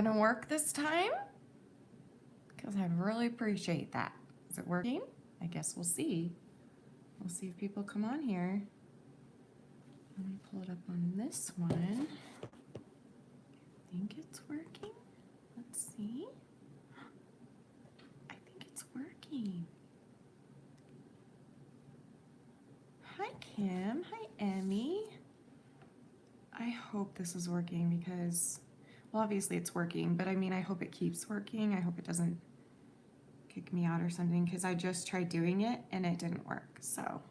Gonna work this time? Because I really appreciate that. Is it working? I guess we'll see. We'll see if people come on here. Let me pull it up on this one. I think it's working. Let's see. I think it's working. Hi, Kim. Hi, Emmy. I hope this is working because, well, obviously it's working, but I mean, I hope it keeps working. I hope it doesn't kick me out or something because I just tried doing it and it didn't work. So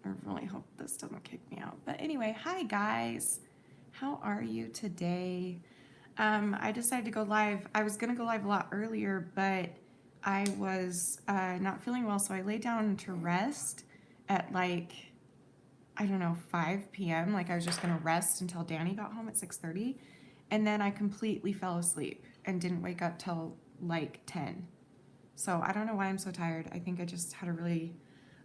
I really hope this doesn't kick me out. But anyway, hi guys. How are you today? I decided to go live. I was going to go live a lot earlier, but I was not feeling well, so I laid down to rest at like, I don't know, 5 p.m. Like I was just going to rest until Danny got home at 6:30. And then I completely fell asleep and didn't wake up till like 10. So I don't know why I'm so tired. I think I just had a really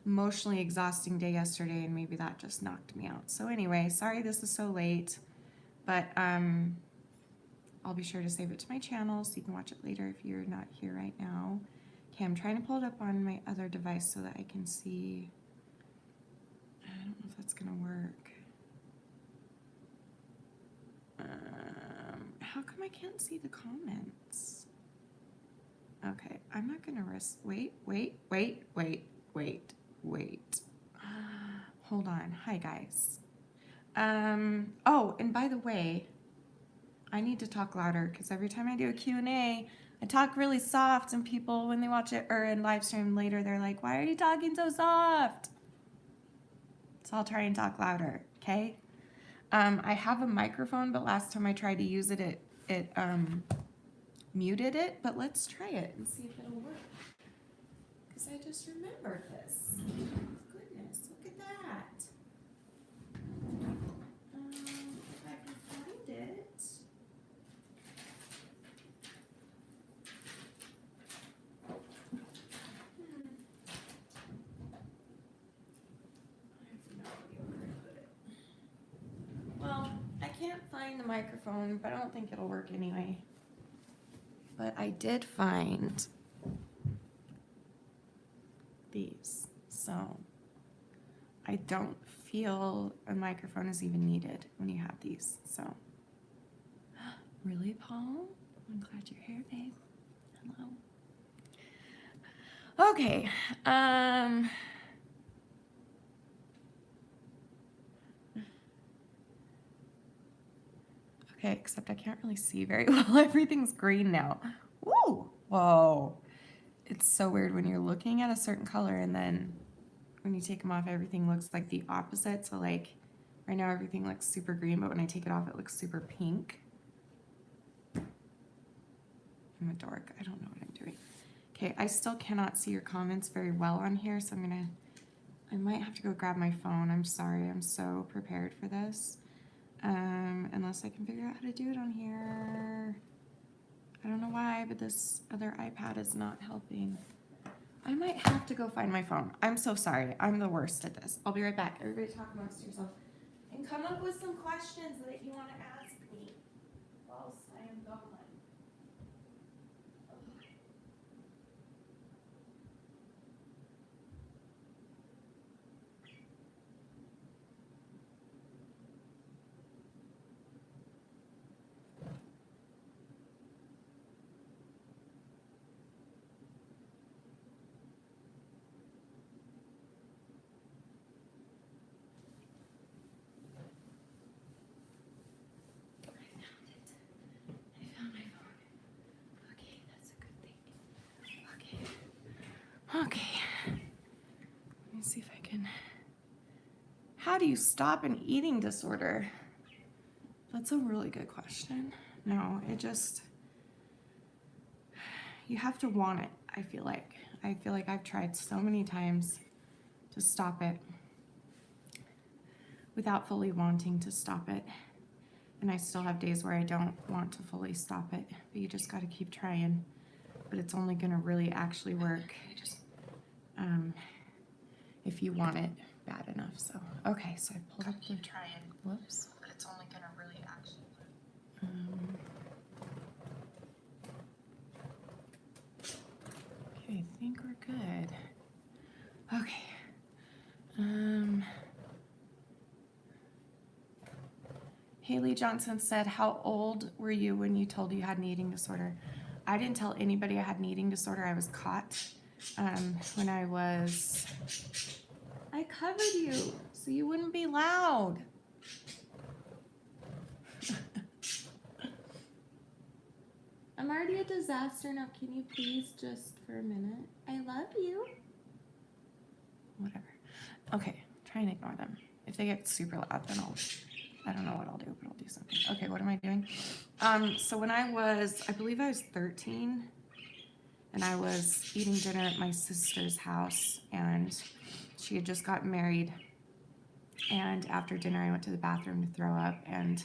emotionally exhausting day yesterday and maybe that just knocked me out. So anyway, sorry this is so late, but I'll be sure to save it to my channel so you can watch it later if you're not here right now. Okay, I'm trying to pull it up on my other device so that I can see. I don't know if that's gonna work. How come I can't see the comments? Okay, I'm not gonna risk. Wait. Hold on. Hi guys. Oh, and by the way, I need to talk louder because every time I do a Q&A, I talk really soft and people, when they watch it or in live stream later, they're like, why are you talking so soft? So I'll try and talk louder, okay? I have a microphone, but last time I tried to use it, it muted it, but let's try it and see if it'll work. Because I just remembered this. Goodness, look at that. If I can find it. I have no idea where to put it. Well, I can't find the microphone, but I don't think it'll work anyway. But I did find these, so I don't feel a microphone is even needed when you have these. So, really, Paul? I'm glad you're here, babe. Hello. Okay. Okay, except I can't really see very well. Everything's green now. Woo! Whoa. It's so weird when you're looking at a certain color and then when you take them off, everything looks like the opposite. So like right now, everything looks super green, but when I take it off, it looks super pink. I'm a dork. I don't know what I'm doing. Okay, I still cannot see your comments very well on here, so I might have to go grab my phone. I'm sorry. I'm so prepared for this. Unless I can figure out how to do it on here. I don't know why, but this other iPad is not helping. I might have to go find my phone. I'm so sorry. I'm the worst at this. I'll be right back. Everybody talk amongst yourself. And come up with some questions that you want to ask me whilst I am gone. Okay, let me see if I can. How do you stop an eating disorder? That's a really good question. No, you have to want it, I feel like. I feel like I've tried so many times to stop it without fully wanting to stop it. And I still have days where I don't want to fully stop it, but you just got to keep trying. But it's only going to really actually work if you want it bad enough. So, okay, so I pulled up the trying. Whoops. But it's only going to really actually work. we're good. Okay. Haley Johnson said, how old were you when you told you had an eating disorder? I didn't tell anybody I had an eating disorder. I was caught when I covered you so you wouldn't be loud. I'm already a disaster now. Can you please just for a minute? I love you. Whatever. Okay, try and ignore them. If they get super loud, then I don't know what I'll do, but I'll do something. Okay, what am I doing? So when I believe I was 13, and I was eating dinner at my sister's house, and she had just gotten married. And after dinner, I went to the bathroom to throw up, and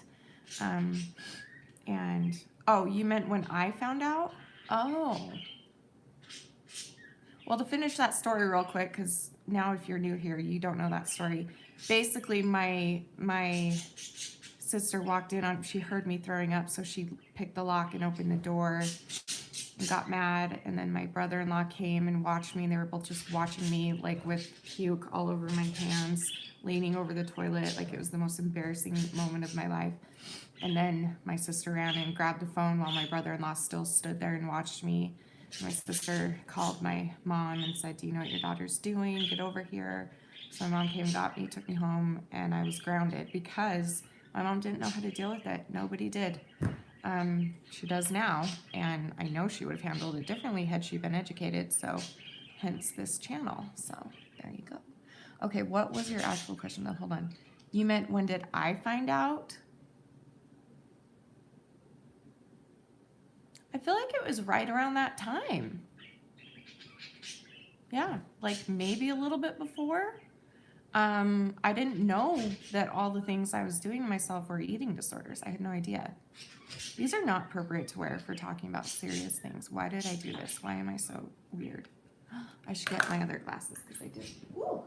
oh, you meant when I found out? Oh. Well, to finish that story real quick, because now if you're new here, you don't know that story. Basically, my sister walked in she heard me throwing up, so she picked the lock and opened the door and got mad. And then my brother-in-law came and watched me, and they were both just watching me, like with puke all over my hands, leaning over the toilet. Like, it was the most embarrassing moment of my life. And then my sister ran and grabbed the phone while my brother-in-law still stood there and watched me. My sister called my mom and said, do you know what your daughter's doing? Get over here. So my mom came and got me, took me home, and I was grounded because my mom didn't know how to deal with it. Nobody did. She does now, and I know she would have handled it differently had she been educated, so hence this channel. So there you go. Okay, what was your actual question though? Hold on. You meant when did I find out? I feel like it was right around that time. Yeah, like maybe a little bit before. I didn't know that all the things I was doing to myself were eating disorders. I had no idea. These are not appropriate to wear for talking about serious things. Why did I do this? Why am I so weird? I should get my other glasses because I did. Ooh,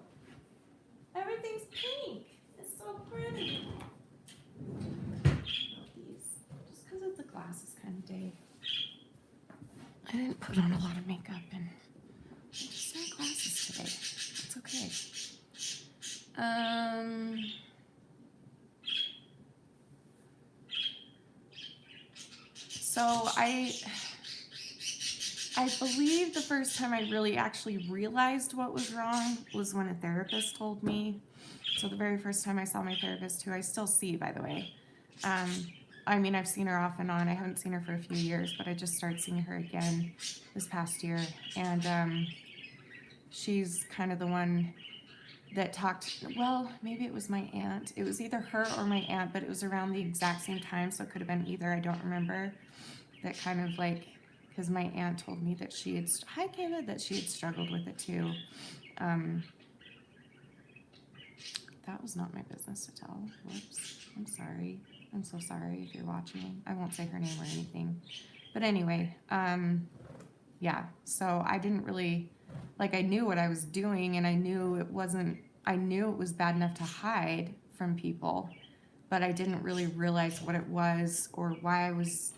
everything's pink. It's so pretty. These, just because it's a glasses kind of day. I didn't put on a lot of makeup and I just wear glasses today. It's okay. So I believe the first time I really actually realized what was wrong was when a therapist told me. So the very first time I saw my therapist, who I still see, by the way. I mean, I've seen her off and on. I haven't seen her for a few years, but I just started seeing her again this past year. And she's kind of the one that talked, well, maybe it was my aunt. It was either her or my aunt, but it was around the exact same time, so it could have been either. I don't remember. That kind of like, because my aunt told me that she had, hi Kayla, that she had struggled with it too. That was not my business to tell. Whoops. I'm sorry. I'm so sorry if you're watching. I won't say her name or anything. But anyway, yeah. So I didn't really, like, I knew what I was doing, and I knew it was bad enough to hide from people, but I didn't really realize what it was or why I was,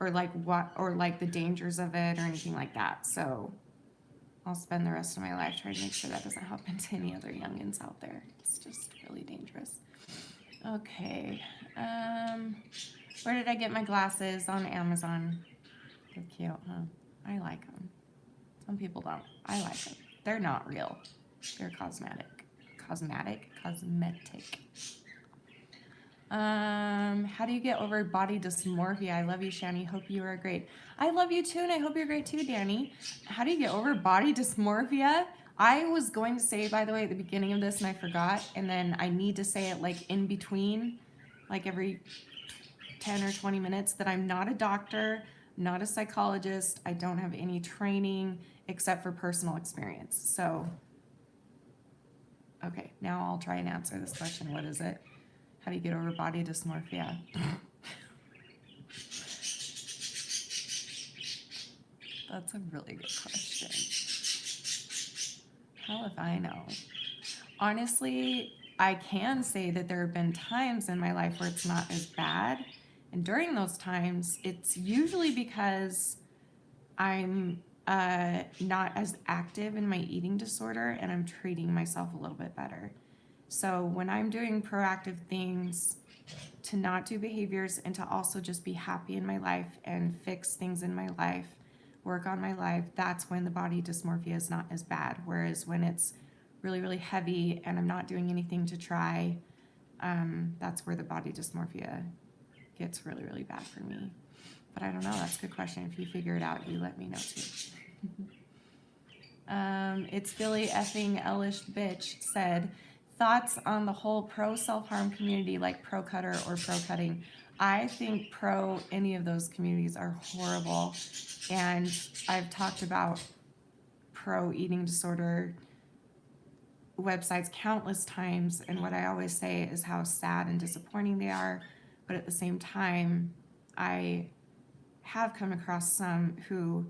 or like the dangers of it or anything like that. So I'll spend the rest of my life trying to make sure that doesn't happen to any other youngins out there. It's just really dangerous. Okay. Where did I get my glasses? On Amazon. They're cute, huh? I like them. Some people don't. I like them. They're not real. They're cosmetic. Cosmetic? Cosmetic. How do you get over body dysmorphia? I love you, Shanny. Hope you are great. I love you too, and I hope you're great too, Danny. How do you get over body dysmorphia? I was going to say, by the way, at the beginning of this, and I forgot, and then I need to say it like in between, like every 10 or 20 minutes, that I'm not a doctor, not a psychologist. I don't have any training except for personal experience. So, okay, now I'll try and answer this question. What is it? How do you get over body dysmorphia? That's a really good question. How if I know? Honestly, I can say that there have been times in my life where it's not as bad. And during those times, it's usually because I'm not as active in my eating disorder, and I'm treating myself a little bit better. So when I'm doing proactive things to not do behaviors and to also just be happy in my life and fix things in my life, work on my life, that's when the body dysmorphia is not as bad. Whereas when it's really, really heavy and I'm not doing anything to try, that's where the body dysmorphia gets really, really bad for me. But I don't know. That's a good question. If you figure it out, you let me know too. It's Billy effing Ellish bitch said, thoughts on the whole pro self-harm community, like pro cutter or pro cutting. I think pro any of those communities are horrible. And I've talked about pro eating disorder websites countless times. And what I always say is how sad and disappointing they are. But at the same time, I have come across some who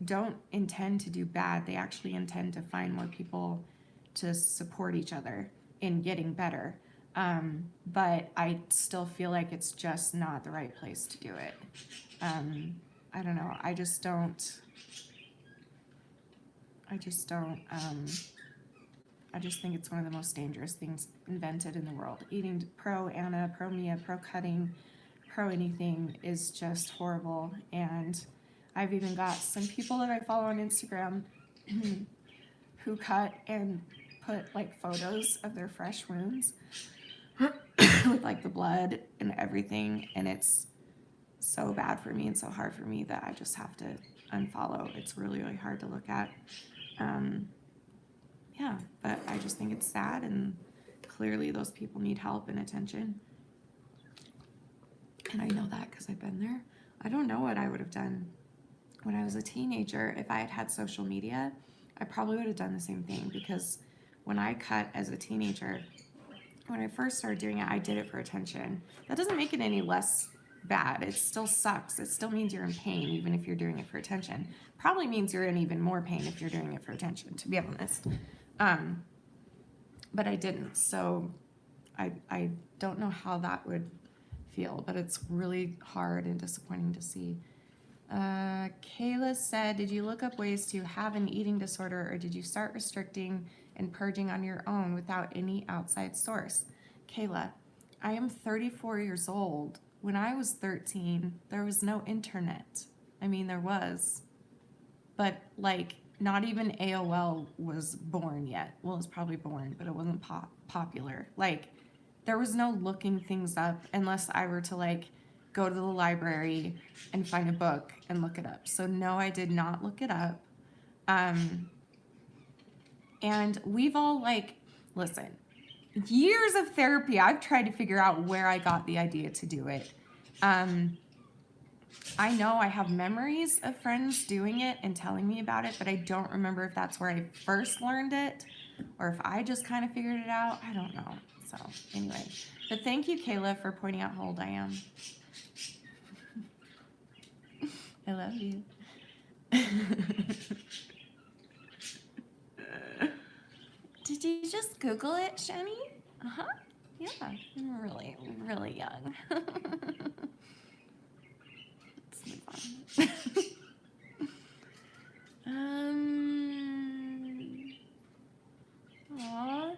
don't intend to do bad. They actually intend to find more people to support each other in getting better. But I still feel like it's just not the right place to do it. I don't know. I just think it's one of the most dangerous things invented in the world. Eating pro Anna, pro Mia, pro cutting, pro anything is just horrible. And I've even got some people that I follow on Instagram who cut and put like photos of their fresh wounds with like the blood and everything. And it's so bad for me and so hard for me that I just have to unfollow. It's really, really hard to look at. Yeah, but I just think it's sad, and clearly those people need help and attention. And I know that because I've been there. I don't know what I would have done when I was a teenager. If I had had social media, I probably would have done the same thing, because when I cut as a teenager, when I first started doing it, I did it for attention. That doesn't make it any less bad. It still sucks. It still means you're in pain, even if you're doing it for attention. Probably means you're in even more pain if you're doing it for attention, to be honest. But I didn't, so I don't know how that would feel, but it's really hard and disappointing to see. Kayla said, did you look up ways to have an eating disorder, or did you start restricting and purging on your own without any outside source? Kayla, I am 34 years old. When I was 13, there was no internet. I mean, there was, but like not even AOL was born yet. Well, it was probably born, but it wasn't popular. Like, there was no looking things up unless I were to like go to the library and find a book and look it up. So no, I did not look it up. And we've all like, listen, years of therapy, I've tried to figure out where I got the idea to do it. I know I have memories of friends doing it and telling me about it, but I don't remember if that's where I first learned it or if I just kind of figured it out. I don't know. So anyway, but thank you, Kayla, for pointing out how old I am. I love you. Did you just Google it, Shanny? Uh-huh. Yeah, I'm really, really young. Let's move on. Aw.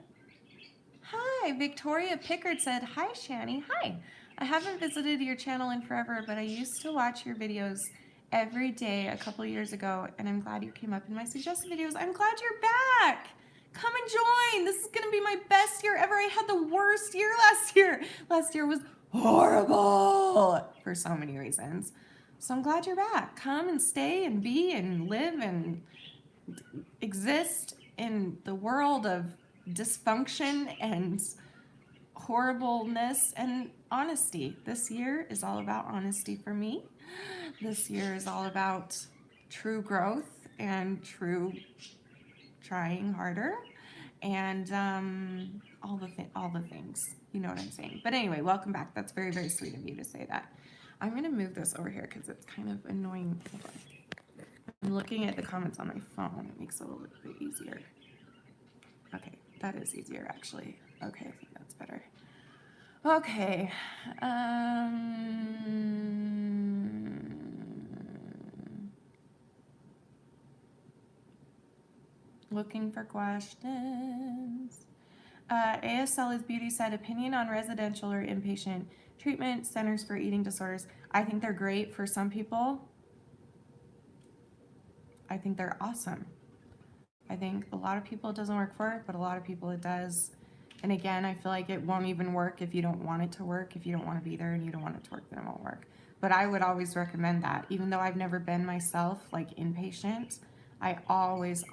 Hi, Victoria Pickard said, hi, Shanny. Hi. I haven't visited your channel in forever, but I used to watch your videos every day a couple years ago, and I'm glad you came up in my suggested videos. I'm glad you're back. Come and join. This is going to be my best year ever. I had the worst year last year. Last year was horrible for so many reasons. So I'm glad you're back. Come and stay and be and live and exist in the world of dysfunction and horribleness and honesty. This year is all about honesty for me. This year is all about true growth and true trying harder and all the things. You know what I'm saying? But anyway, welcome back. That's very, very sweet of you to say that. I'm going to move this over here because it's kind of annoying. I'm looking at the comments on my phone. It makes it a little bit easier. Okay, that is easier actually. Okay, I think that's better. Okay. Looking for questions. ASL is Beauty said, opinion on residential or inpatient treatment centers for eating disorders. I think they're great for some people. I think they're awesome. I think a lot of people it doesn't work for, but a lot of people it does. And again, I feel like it won't even work if you don't want it to work. If you don't want to be there and you don't want it to work, then it won't work. But I would always recommend that. Even though I've never been myself, like inpatient, I always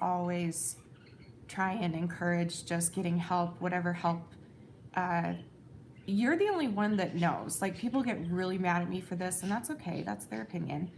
try and encourage just getting help, whatever help. You're the only one that knows. Like, people get really mad at me for this, and that's okay. That's their opinion.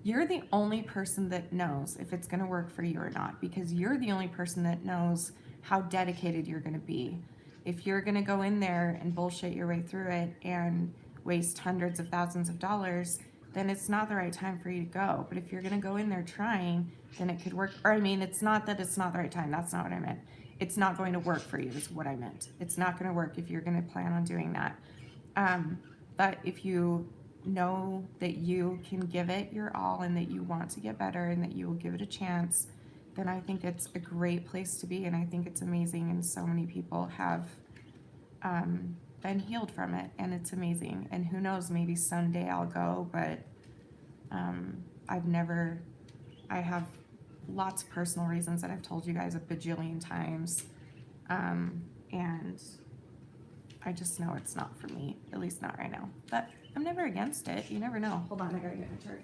You're the only person that knows if it's going to work for you or not, because you're the only person that knows how dedicated you're going to be. If you're going to go in there and bullshit your way through it and waste hundreds of thousands of dollars, then it's not the right time for you to go. But if you're going to go in there trying, then it could work. Or I mean, it's not that it's not the right time. That's not what I meant. It's not going to work for you is what I meant. It's not going to work if you're going to plan on doing that. But if you know that you can give it your all and that you want to get better and that you will give it a chance, then I think it's a great place to be. And I think it's amazing. And so many people have been healed from it, and it's amazing. And who knows, maybe someday I'll go, but I have lots of personal reasons that I've told you guys a bajillion times. And I just know it's not for me, at least not right now. But I'm never against it. You never know. Hold on, I gotta get my chart.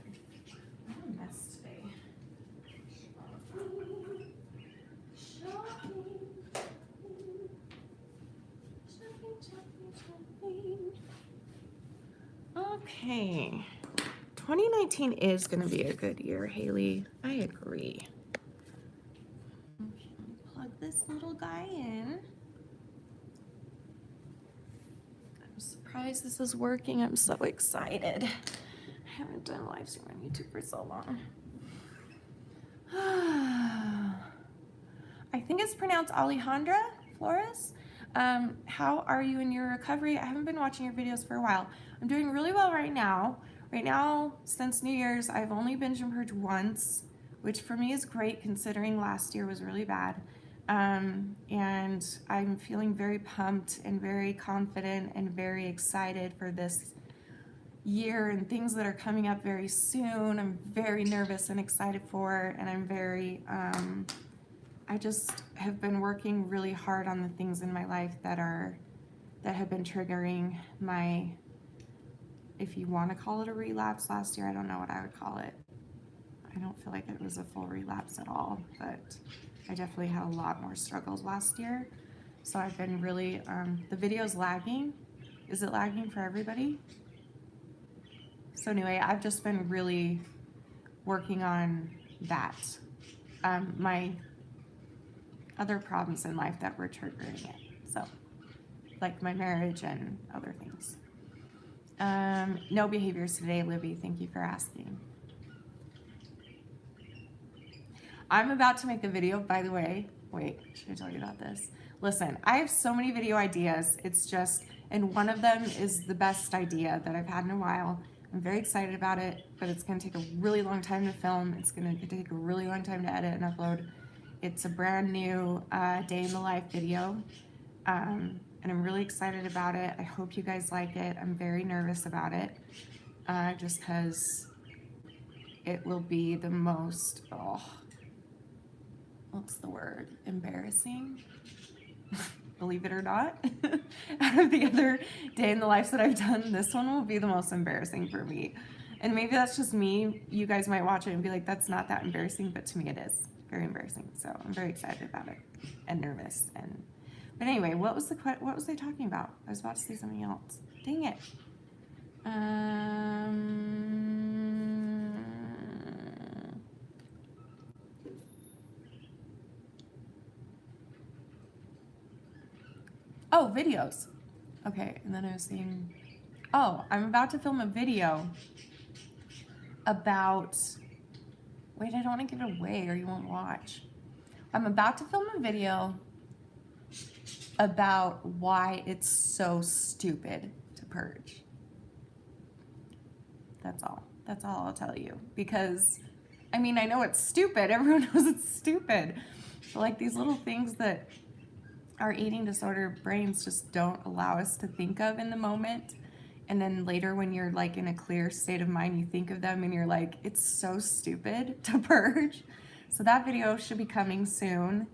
I'm a mess today. Shopping. Okay. 2019 is going to be a good year, Haley. I agree. Okay, let me plug this little guy in. I'm surprised this is working. I'm so excited. I haven't done a live stream on YouTube for so long. I think it's pronounced Alejandra Flores. How are you in your recovery? I haven't been watching your videos for a while. I'm doing really well right now. Right now, since New Year's, I've only binge and purged once, which for me is great considering last year was really bad. And I'm feeling very pumped and very confident and very excited for this year and things that are coming up very soon. I'm very nervous and excited for, and I'm very, I just have been working really hard on the things in my life that have been triggering my, if you want to call it a relapse last year, I don't know what I would call it. I don't feel like it was a full relapse at all, but I definitely had a lot more struggles last year. So I've been really, the video's lagging. Is it lagging for everybody? So anyway, I've just been really working on that. My other problems in life that were triggering it. So, like my marriage and other things. No behaviors today, Libby. Thank you for asking. I'm about to make a video, by the way. Wait, should I tell you about this? Listen, I have so many video ideas. It's just, and one of them is the best idea that I've had in a while. I'm very excited about it, but it's going to take a really long time to film. It's going to take a really long time to edit and upload. It's a brand new day in the life video. And I'm really excited about it. I hope you guys like it. I'm very nervous about it, just because it will be the most, what's the word? Embarrassing? Believe it or not. Out of the other day in the life that I've done, this one will be the most embarrassing for me. And maybe that's just me. You guys might watch it and be like, that's not that embarrassing, but to me it is very embarrassing. So I'm very excited about it and nervous. But anyway, what was I talking about? I was about to say something else. Dang it. Oh, videos. Okay, and then I was saying, I'm about to film a video about, wait, I don't want to give it away or you won't watch. I'm about to film a video about why it's so stupid to purge. That's all. That's all I'll tell you. Because, I mean, I know it's stupid. Everyone knows it's stupid. But like these little things that our eating disorder brains just don't allow us to think of in the moment. And then later when you're like in a clear state of mind, you think of them and you're like, it's so stupid to purge. So that video should be coming soon.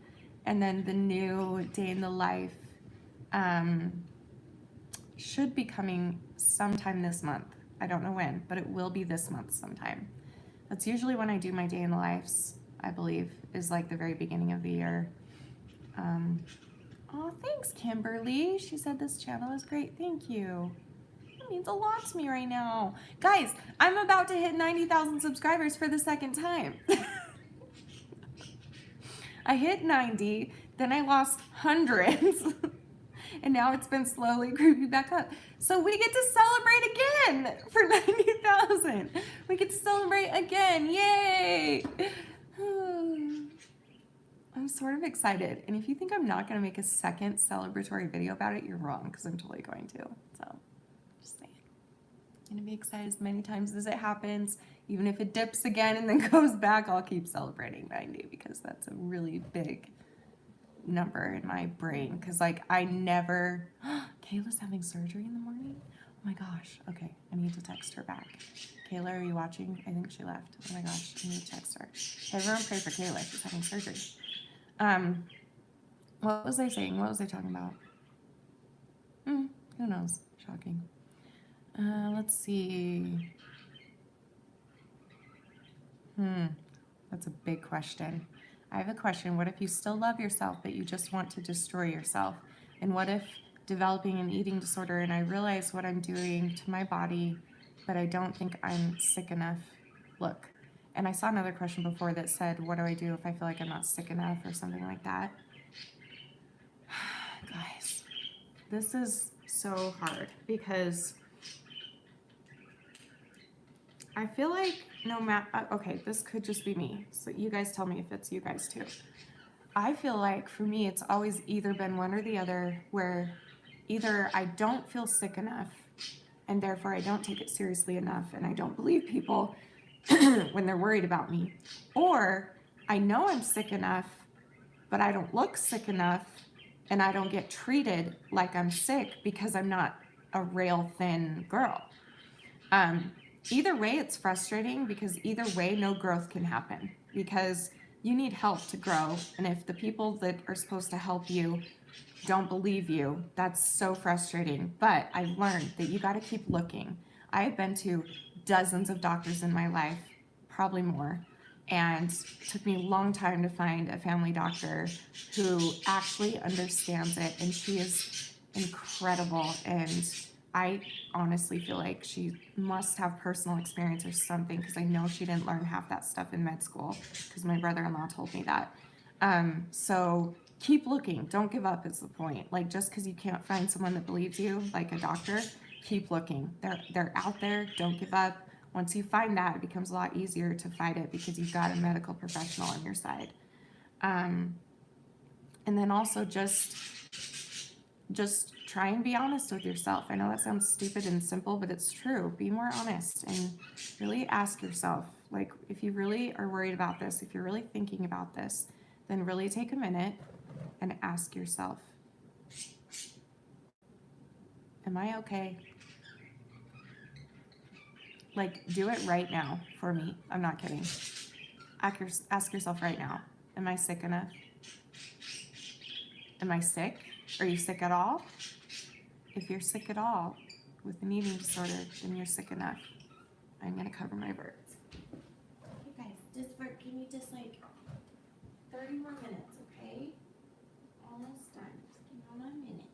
And then the new day in the life should be coming sometime this month. I don't know when, but it will be this month sometime. That's usually when I do my day in the lives, I believe, is like the very beginning of the year. Oh, thanks, Kimberly. She said this channel is great. Thank you. That means a lot to me right now. Guys, I'm about to hit 90,000 subscribers for the second time. I hit 90, then I lost hundreds, and now it's been slowly creeping back up. So we get to celebrate again for 90,000. We get to celebrate again. Yay! I'm sort of excited. And if you think I'm not going to make a second celebratory video about it, you're wrong, because I'm totally going to. So, just saying. I'm going to be excited as many times as it happens. Even if it dips again and then goes back, I'll keep celebrating 90, because that's a really big number in my brain. Because, like, I never... Kayla's having surgery in the morning? Oh my gosh. Okay, I need to text her back. Kayla, are you watching? I think she left. Oh my gosh, I need to text her. Everyone pray for Kayla. She's having surgery. What was I saying? What was I talking about? Who knows? Shocking. Let's see. That's a big question. I have a question. What if you still love yourself, but you just want to destroy yourself? And what if developing an eating disorder and I realize what I'm doing to my body, but I don't think I'm sick enough? Look. And I saw another question before that said, what do I do if I feel like I'm not sick enough or something like that? Guys, this is so hard because I feel like no matter, okay, this could just be me. So you guys tell me if it's you guys too. I feel like for me, it's always either been one or the other, where either I don't feel sick enough and therefore I don't take it seriously enough and I don't believe people when they're worried about me, or I know I'm sick enough, but I don't look sick enough and I don't get treated like I'm sick because I'm not a rail thin girl. Either way, it's frustrating because either way, no growth can happen because you need help to grow. And if the people that are supposed to help you don't believe you, that's so frustrating. But I've learned that you got to keep looking. I have been to dozens of doctors in my life, probably more, and it took me a long time to find a family doctor who actually understands it, and she is incredible. And I honestly feel like she must have personal experience or something, because I know she didn't learn half that stuff in med school, because my brother-in-law told me that. So keep looking. Don't give up is the point. Like, just because you can't find someone that believes you, like a doctor, keep looking. They're out there. Don't give up. Once you find that, it becomes a lot easier to fight it because you've got a medical professional on your side. And then also just try and be honest with yourself. I know that sounds stupid and simple, but it's true. Be more honest and really ask yourself, like, if you really are worried about this, if you're really thinking about this, then really take a minute and ask yourself, am I okay? Like, do it right now for me. I'm not kidding. Ask yourself right now, am I sick enough? Am I sick? Are you sick at all? If you're sick at all with an eating disorder, then you're sick enough. I'm gonna cover my birds. Okay, guys, give me just like 30 more minutes, okay? Almost done. Just give me 1 minute.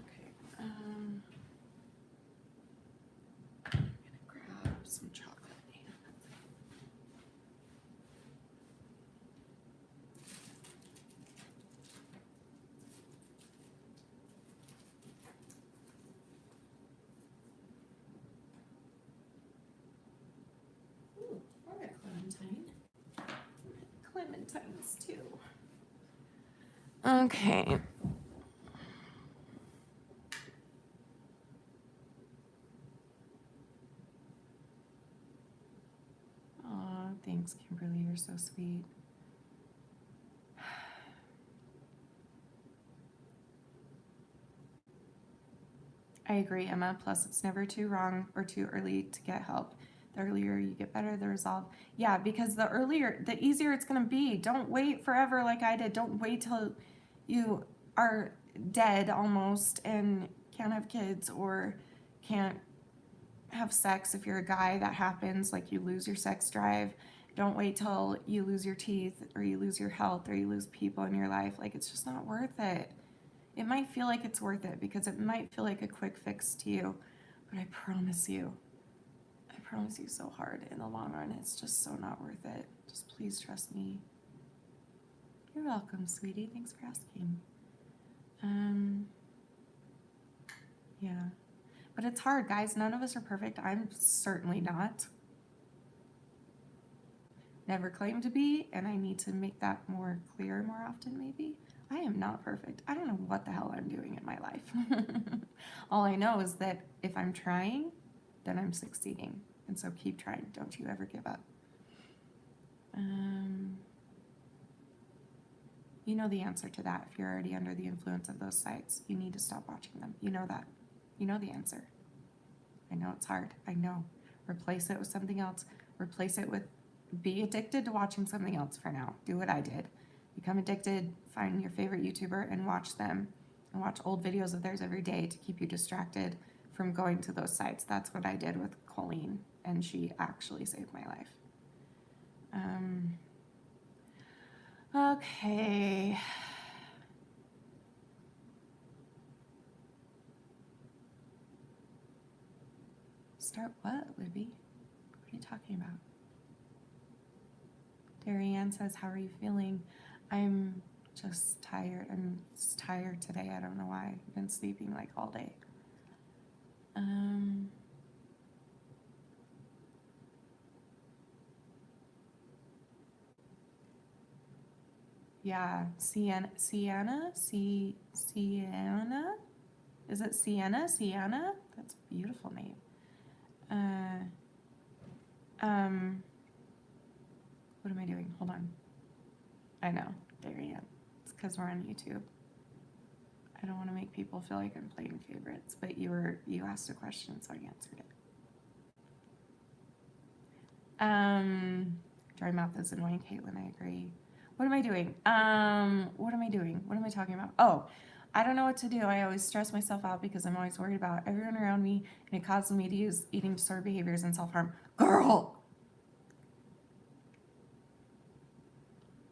Okay. I'm gonna grab some chocolate. Ooh, or a clementine. Clementines too. Okay. Aw, thanks, Kimberly. You're so sweet. I agree, Emma. Plus, it's never too wrong or too early to get help. The earlier you get better, the resolve. Yeah, because the earlier, the easier it's going to be. Don't wait forever like I did. Don't wait till you are dead almost and can't have kids or can't have sex. If you're a guy, that happens. Like you lose your sex drive. Don't wait till you lose your teeth or you lose your health or you lose people in your life. Like it's just not worth it. It might feel like it's worth it because it might feel like a quick fix to you, but I promise you so hard in the long run, it's just so not worth it. Just please trust me. You're welcome, sweetie. Thanks for asking. Yeah. But it's hard, guys. None of us are perfect. I'm certainly not. Never claimed to be, and I need to make that more clear more often, maybe. I am not perfect. I don't know what the hell I'm doing in my life. All I know is that if I'm trying, then I'm succeeding. And so keep trying. Don't you ever give up. You know the answer to that. If you're already under the influence of those sites, you need to stop watching them. You know that. You know the answer. I know it's hard. I know. Replace it with something else. Replace it with be addicted to watching something else for now. Do what I did. Become addicted, find your favorite YouTuber and watch them. And watch old videos of theirs every day to keep you distracted from going to those sites. That's what I did with Colleen, and she actually saved my life. Okay. Start what, Libby? What are you talking about? Darianne says, how are you feeling? I'm just tired. I'm just tired today. I don't know why. I've been sleeping like all day. Yeah, Sienna? Is it Sienna? Sienna? That's a beautiful name. What am I doing? Hold on. I know, Darian. It's because we're on YouTube. I don't want to make people feel like I'm playing favorites, but you asked a question, so I answered it. Dry mouth is annoying, Caitlin. I agree. What am I doing? What am I doing? What am I talking about? Oh, I don't know what to do. I always stress myself out because I'm always worried about everyone around me, and it causes me to use eating disorder behaviors and self-harm. Girl!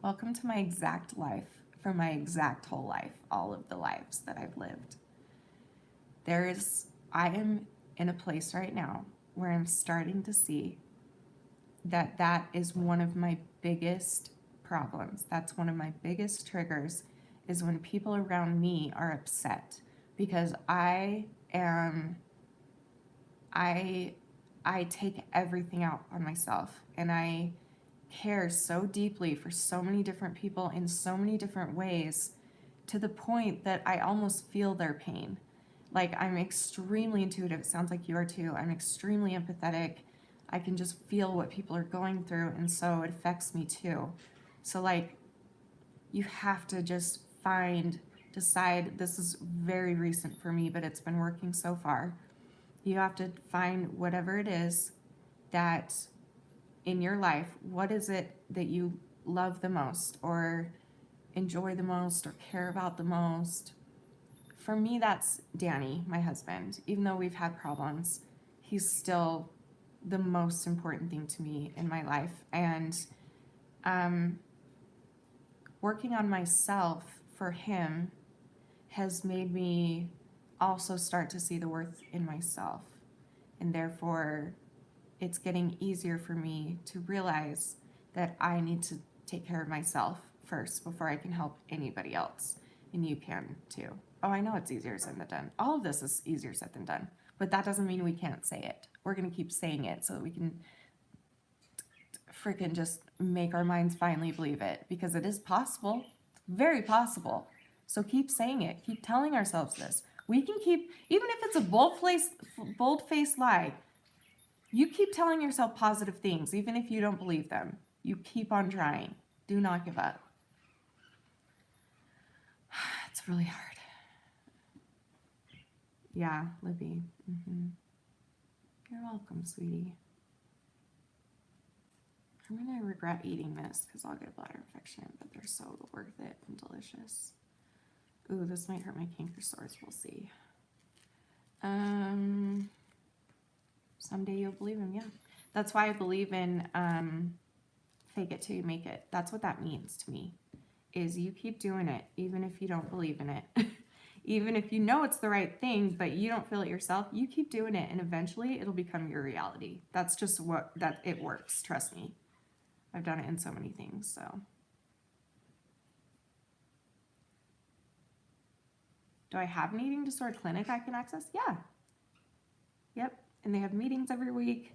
Welcome to my exact life, from my exact whole life, all of the lives that I've lived. I am in a place right now where I'm starting to see that is one of my biggest problems. That's one of my biggest triggers, is when people around me are upset because I take everything out on myself, and I care so deeply for so many different people in so many different ways, to the point that I almost feel their pain. Like, I'm extremely intuitive. It sounds like you are too. I'm extremely empathetic. I can just feel what people are going through, and so it affects me too. So like, you have to just decide, this is very recent for me, but it's been working so far. You have to find whatever it is that in your life, what is it that you love the most or enjoy the most or care about the most? For me, that's Danny, my husband. Even though we've had problems, he's still the most important thing to me in my life. And working on myself for him has made me also start to see the worth in myself. And therefore, it's getting easier for me to realize that I need to take care of myself first before I can help anybody else. And you can too. Oh, I know it's easier said than done. All of this is easier said than done. But that doesn't mean we can't say it. We're going to keep saying it so that we can freaking just make our minds finally believe it. Because it is possible. It's very possible. So keep saying it. Keep telling ourselves this. We can keep, even if it's a bold-faced lie, you keep telling yourself positive things, even if you don't believe them. You keep on trying. Do not give up. It's really hard. Yeah, Libby. You're welcome, sweetie. I'm gonna regret eating this because I'll get a bladder infection, but they're so worth it and delicious. Ooh, this might hurt my canker sores. We'll see. Someday you'll believe him. Yeah, that's why I believe in fake it till you make it. That's what that means to me. Is you keep doing it even if you don't believe in it. Even if you know it's the right thing, but you don't feel it yourself, you keep doing it and eventually it'll become your reality. That's just it works. Trust me. I've done it in so many things, so. Do I have an eating disorder clinic I can access? Yeah. Yep. And they have meetings every week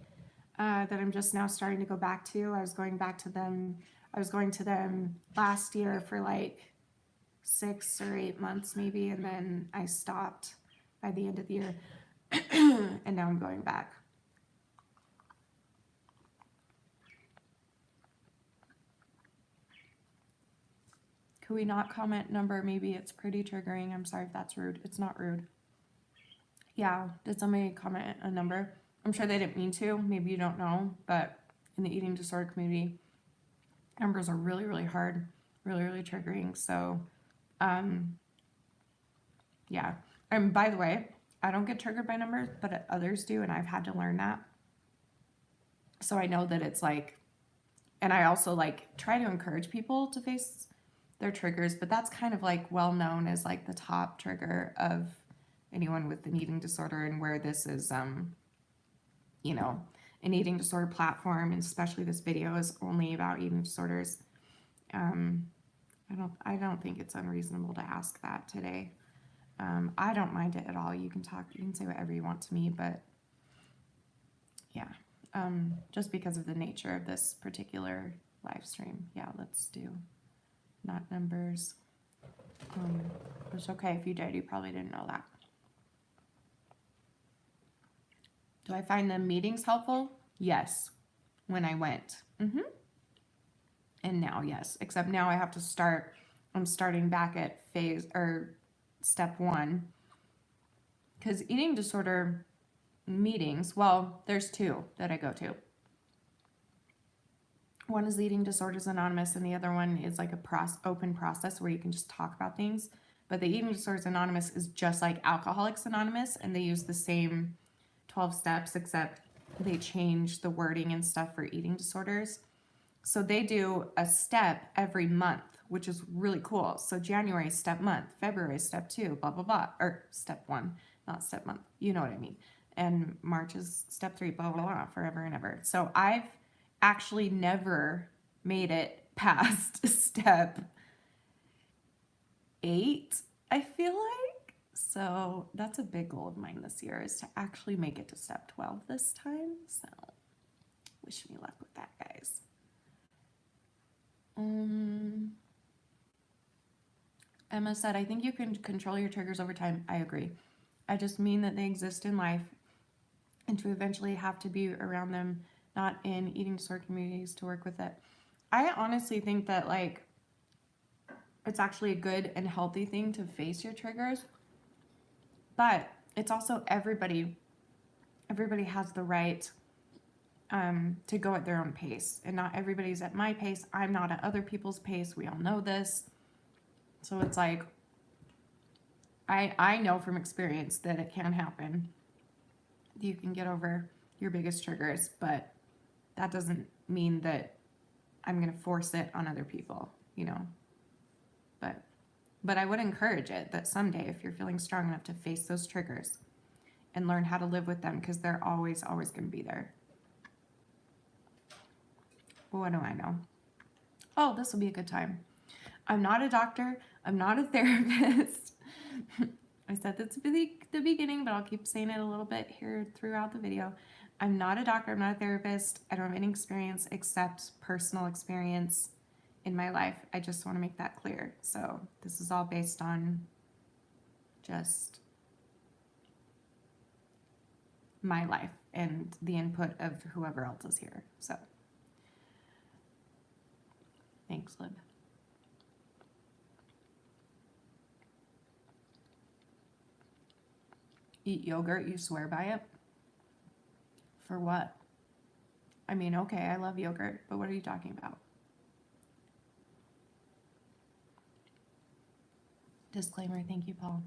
that I'm just now starting to go back to. I was going to them last year for like 6 or 8 months maybe, and then I stopped by the end of the year. And now I'm going back. Could we not comment number? Maybe it's pretty triggering. I'm sorry if that's rude. It's not rude. Yeah, did somebody comment a number? I'm sure they didn't mean to. Maybe you don't know, but in the eating disorder community, numbers are really, really hard, really, really triggering. So, yeah. And by the way, I don't get triggered by numbers, but others do, and I've had to learn that. So I know that it's like, and I also like try to encourage people to face their triggers, but that's kind of like well known as like the top trigger of anyone with an eating disorder, and where this is, you know, an eating disorder platform, and especially this video is only about eating disorders. I don't think it's unreasonable to ask that today. I don't mind it at all. You can say whatever you want to me, but yeah, just because of the nature of this particular live stream. Yeah, let's do not numbers. It's okay if you did. You probably didn't know that. Do I find the meetings helpful? Yes, when I went. And now, yes, except now I have to start. I'm starting back at step 1, because eating disorder meetings, well, there's 2 that I go to. One is Eating Disorders Anonymous, and the other one is like a open process where you can just talk about things. But the Eating Disorders Anonymous is just like Alcoholics Anonymous, and they use the same 12 steps, except they change the wording and stuff for eating disorders. So they do a step every month, which is really cool. So January is step month, February is step 2, blah, blah, blah. Or step 1, not step month. You know what I mean. And March is step 3, blah, blah, blah, forever and ever. So I've actually never made it past step 8, I feel like. So that's a big goal of mine this year, is to actually make it to step 12 this time. So wish me luck with that, guys. Emma said, I think you can control your triggers over time. I agree. I just mean that they exist in life, and to eventually have to be around them, not in eating disorder communities, to work with it. I honestly think that like it's actually a good and healthy thing to face your triggers, but it's also everybody has the right to go at their own pace, and not everybody's at my pace. I'm not at other people's pace. We all know this. So it's like, I know from experience that it can happen. You can get over your biggest triggers, but that doesn't mean that I'm going to force it on other people, you know. But I would encourage it, that someday, if you're feeling strong enough to face those triggers and learn how to live with them, because they're always going to be there. But what do I know? Oh, this will be a good time. I'm not a doctor. I'm not a therapist. I said this at the beginning, but I'll keep saying it a little bit here throughout the video. I'm not a doctor. I'm not a therapist. I don't have any experience except personal experience in my life. I just want to make that clear. So this is all based on just my life and the input of whoever else is here. So thanks, Lib. Eat yogurt, you swear by it? For what? I mean, okay, I love yogurt, but what are you talking about? Disclaimer, thank you, Paul.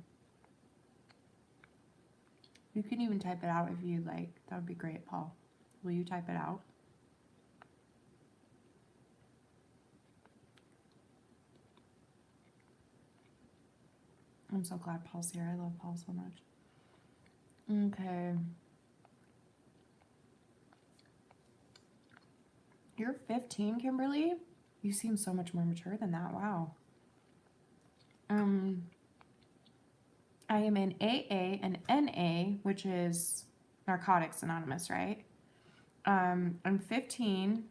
You can even type it out if you'd like. That would be great, Paul. Will you type it out? I'm so glad Paul's here. I love Paul so much. Okay. You're 15, Kimberly? You seem so much more mature than that. Wow. I am in AA and NA, which is Narcotics Anonymous, right? I'm 15,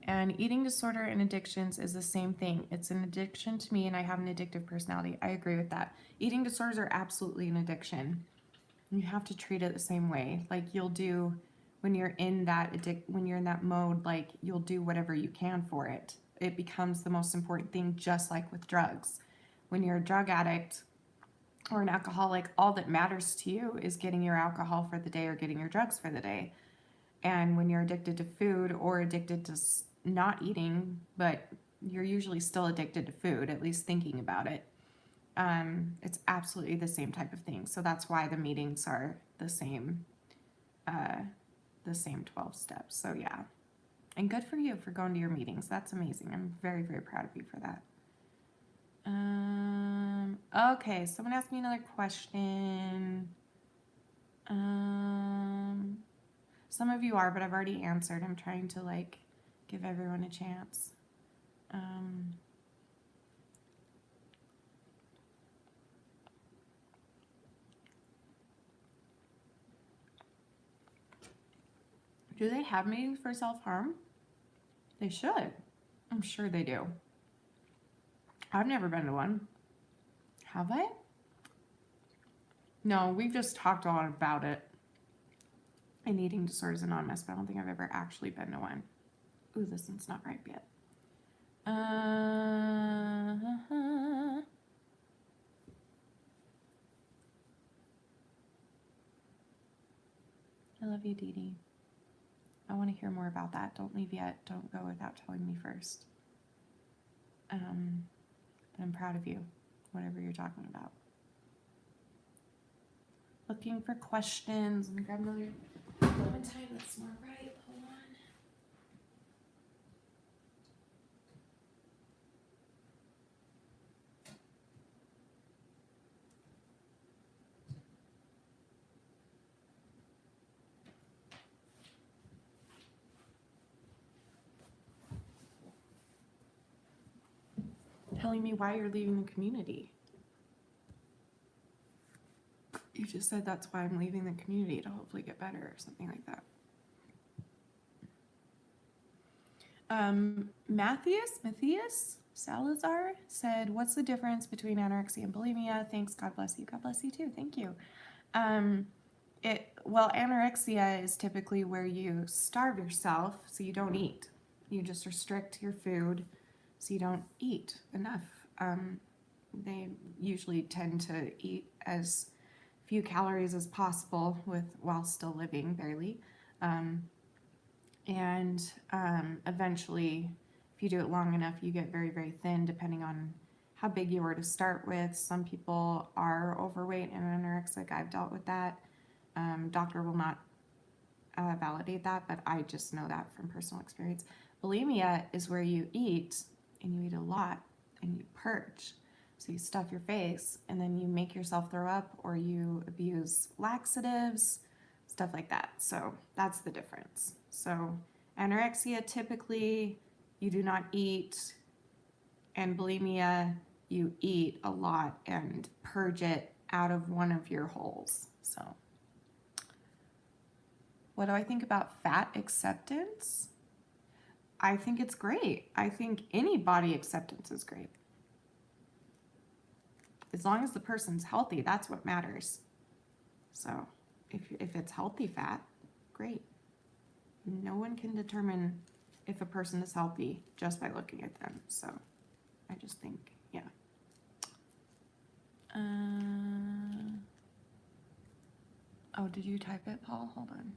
and eating disorder and addictions is the same thing. It's an addiction to me, and I have an addictive personality. I agree with that. Eating disorders are absolutely an addiction. You have to treat it the same way. Like you'll do when you're in that when you're in that mode, like you'll do whatever you can for it. It becomes the most important thing, just like with drugs. When you're a drug addict or an alcoholic, all that matters to you is getting your alcohol for the day or getting your drugs for the day. And when you're addicted to food or addicted to not eating, but you're usually still addicted to food, at least thinking about it, it's absolutely the same type of thing. So that's why the meetings are the same 12 steps. So yeah, and good for you for going to your meetings. That's amazing. I'm very, very proud of you for that. Okay, someone asked me another question. Some of you are, but I've already answered. I'm trying to like give everyone a chance. Do they have meetings for self-harm? They should. I'm sure they do. I've never been to one. Have I? No, we've just talked a lot about it in Eating Disorders Anonymous, but I don't think I've ever actually been to one. Ooh, this one's not ripe yet. I love you, Dee Dee. I want to hear more about that. Don't leave yet. Don't go without telling me first. But I'm proud of you, whatever you're talking about. Looking for questions. Let me grab another Clementine that's more ripe. Hold on. Telling me why you're leaving the community. You just said that's why I'm leaving the community, to hopefully get better or something like that. Matthias Salazar said, what's the difference between anorexia and bulimia? Thanks, God bless you. God bless you too, thank you. Well, anorexia is typically where you starve yourself so you don't eat. You just restrict your food so you don't eat enough. They usually tend to eat as few calories as possible while still living barely. Eventually, if you do it long enough, you get very, very thin depending on how big you were to start with. Some people are overweight and anorexic. I've dealt with that. Doctor will not validate that, but I just know that from personal experience. Bulimia is where you eat, and you eat a lot, and you purge. So you stuff your face, and then you make yourself throw up, or you abuse laxatives, stuff like that. So that's the difference. So anorexia, typically, you do not eat, and bulimia, you eat a lot and purge it out of one of your holes. So what do I think about fat acceptance? I think it's great. I think any body acceptance is great. As long as the person's healthy, that's what matters. So if it's healthy fat, great. No one can determine if a person is healthy just by looking at them. So I just think, yeah. Oh, did you type it, Paul? Hold on.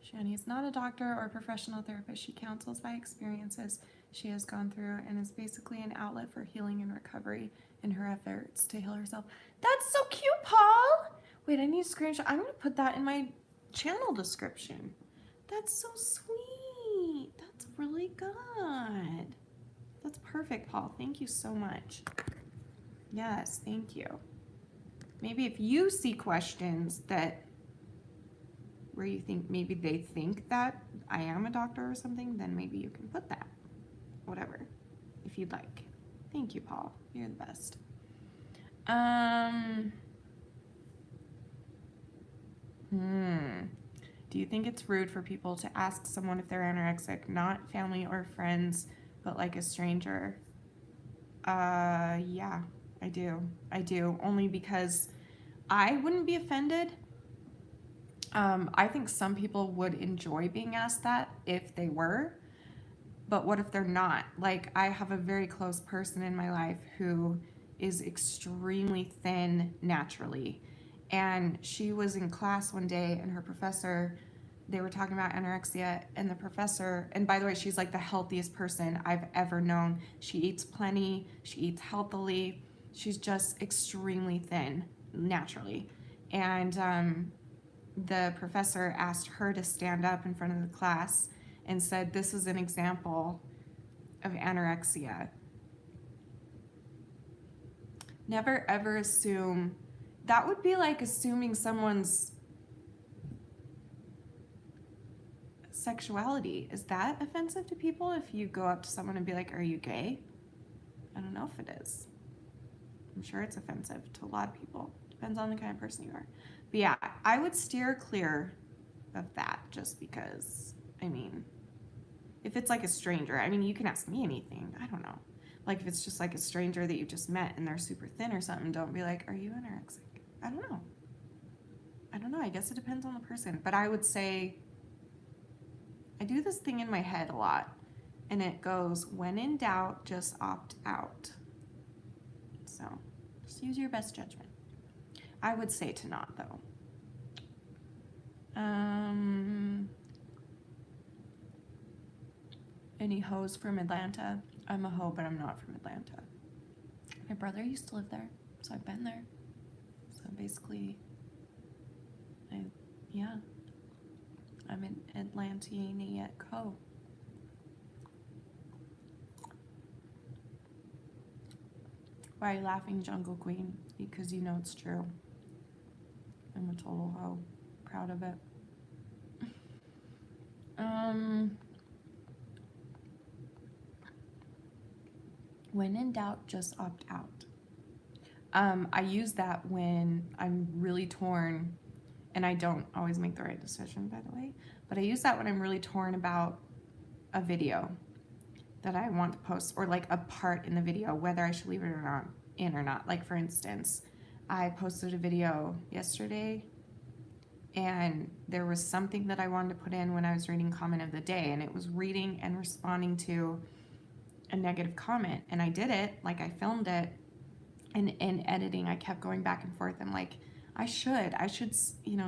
Shanny is not a doctor or professional therapist. She counsels by experiences she has gone through and is basically an outlet for healing and recovery in her efforts to heal herself. That's so cute, Paul! Wait, I need a screenshot. I'm going to put that in my channel description. That's so sweet. That's really good. That's perfect, Paul. Thank you so much. Yes, thank you. Maybe if you see questions that where you think maybe they think that I am a doctor or something, then maybe you can put that. Whatever, if you'd like. Thank you, Paul. You're the best. Do you think it's rude for people to ask someone if they're anorexic, not family or friends, but like a stranger? Yeah, I do. I do, only because I wouldn't be offended. I think some people would enjoy being asked that if they were, but what if they're not? Like, I have a very close person in my life who is extremely thin naturally, and she was in class one day and her professor, they were talking about anorexia, and the professor, and by the way, she's like the healthiest person I've ever known. She eats plenty, she eats healthily, she's just extremely thin naturally. And the professor asked her to stand up in front of the class and said, this is an example of anorexia. Never ever assume. That would be like assuming someone's sexuality. Is that offensive to people if you go up to someone and be like, are you gay? I don't know if it is. I'm sure it's offensive to a lot of people. Depends on the kind of person you are. But yeah, I would steer clear of that just because, I mean, if it's like a stranger, I mean, you can ask me anything. I don't know. Like if it's just like a stranger that you just met and they're super thin or something, don't be like, are you anorexic? I don't know. I don't know. I guess it depends on the person. But I would say, I do this thing in my head a lot, and it goes, when in doubt, just opt out. So just use your best judgment. I would say to not, though. Any hoes from Atlanta? I'm a hoe, but I'm not from Atlanta. My brother used to live there, so I've been there. So basically, I'm an Atlanteaniac hoe. Why are you laughing, Jungle Queen? Because you know it's true. I'm a total hoe. Proud of it. When in doubt, just opt out. I use that when I'm really torn, and I don't always make the right decision, by the way, but I use that when I'm really torn about a video that I want to post, or like a part in the video, whether I should leave it or not. Like for instance, I posted a video yesterday and there was something that I wanted to put in when I was reading comment of the day, and it was reading and responding to a negative comment, and I did it, like I filmed it, and in editing I kept going back and forth. I'm like, I should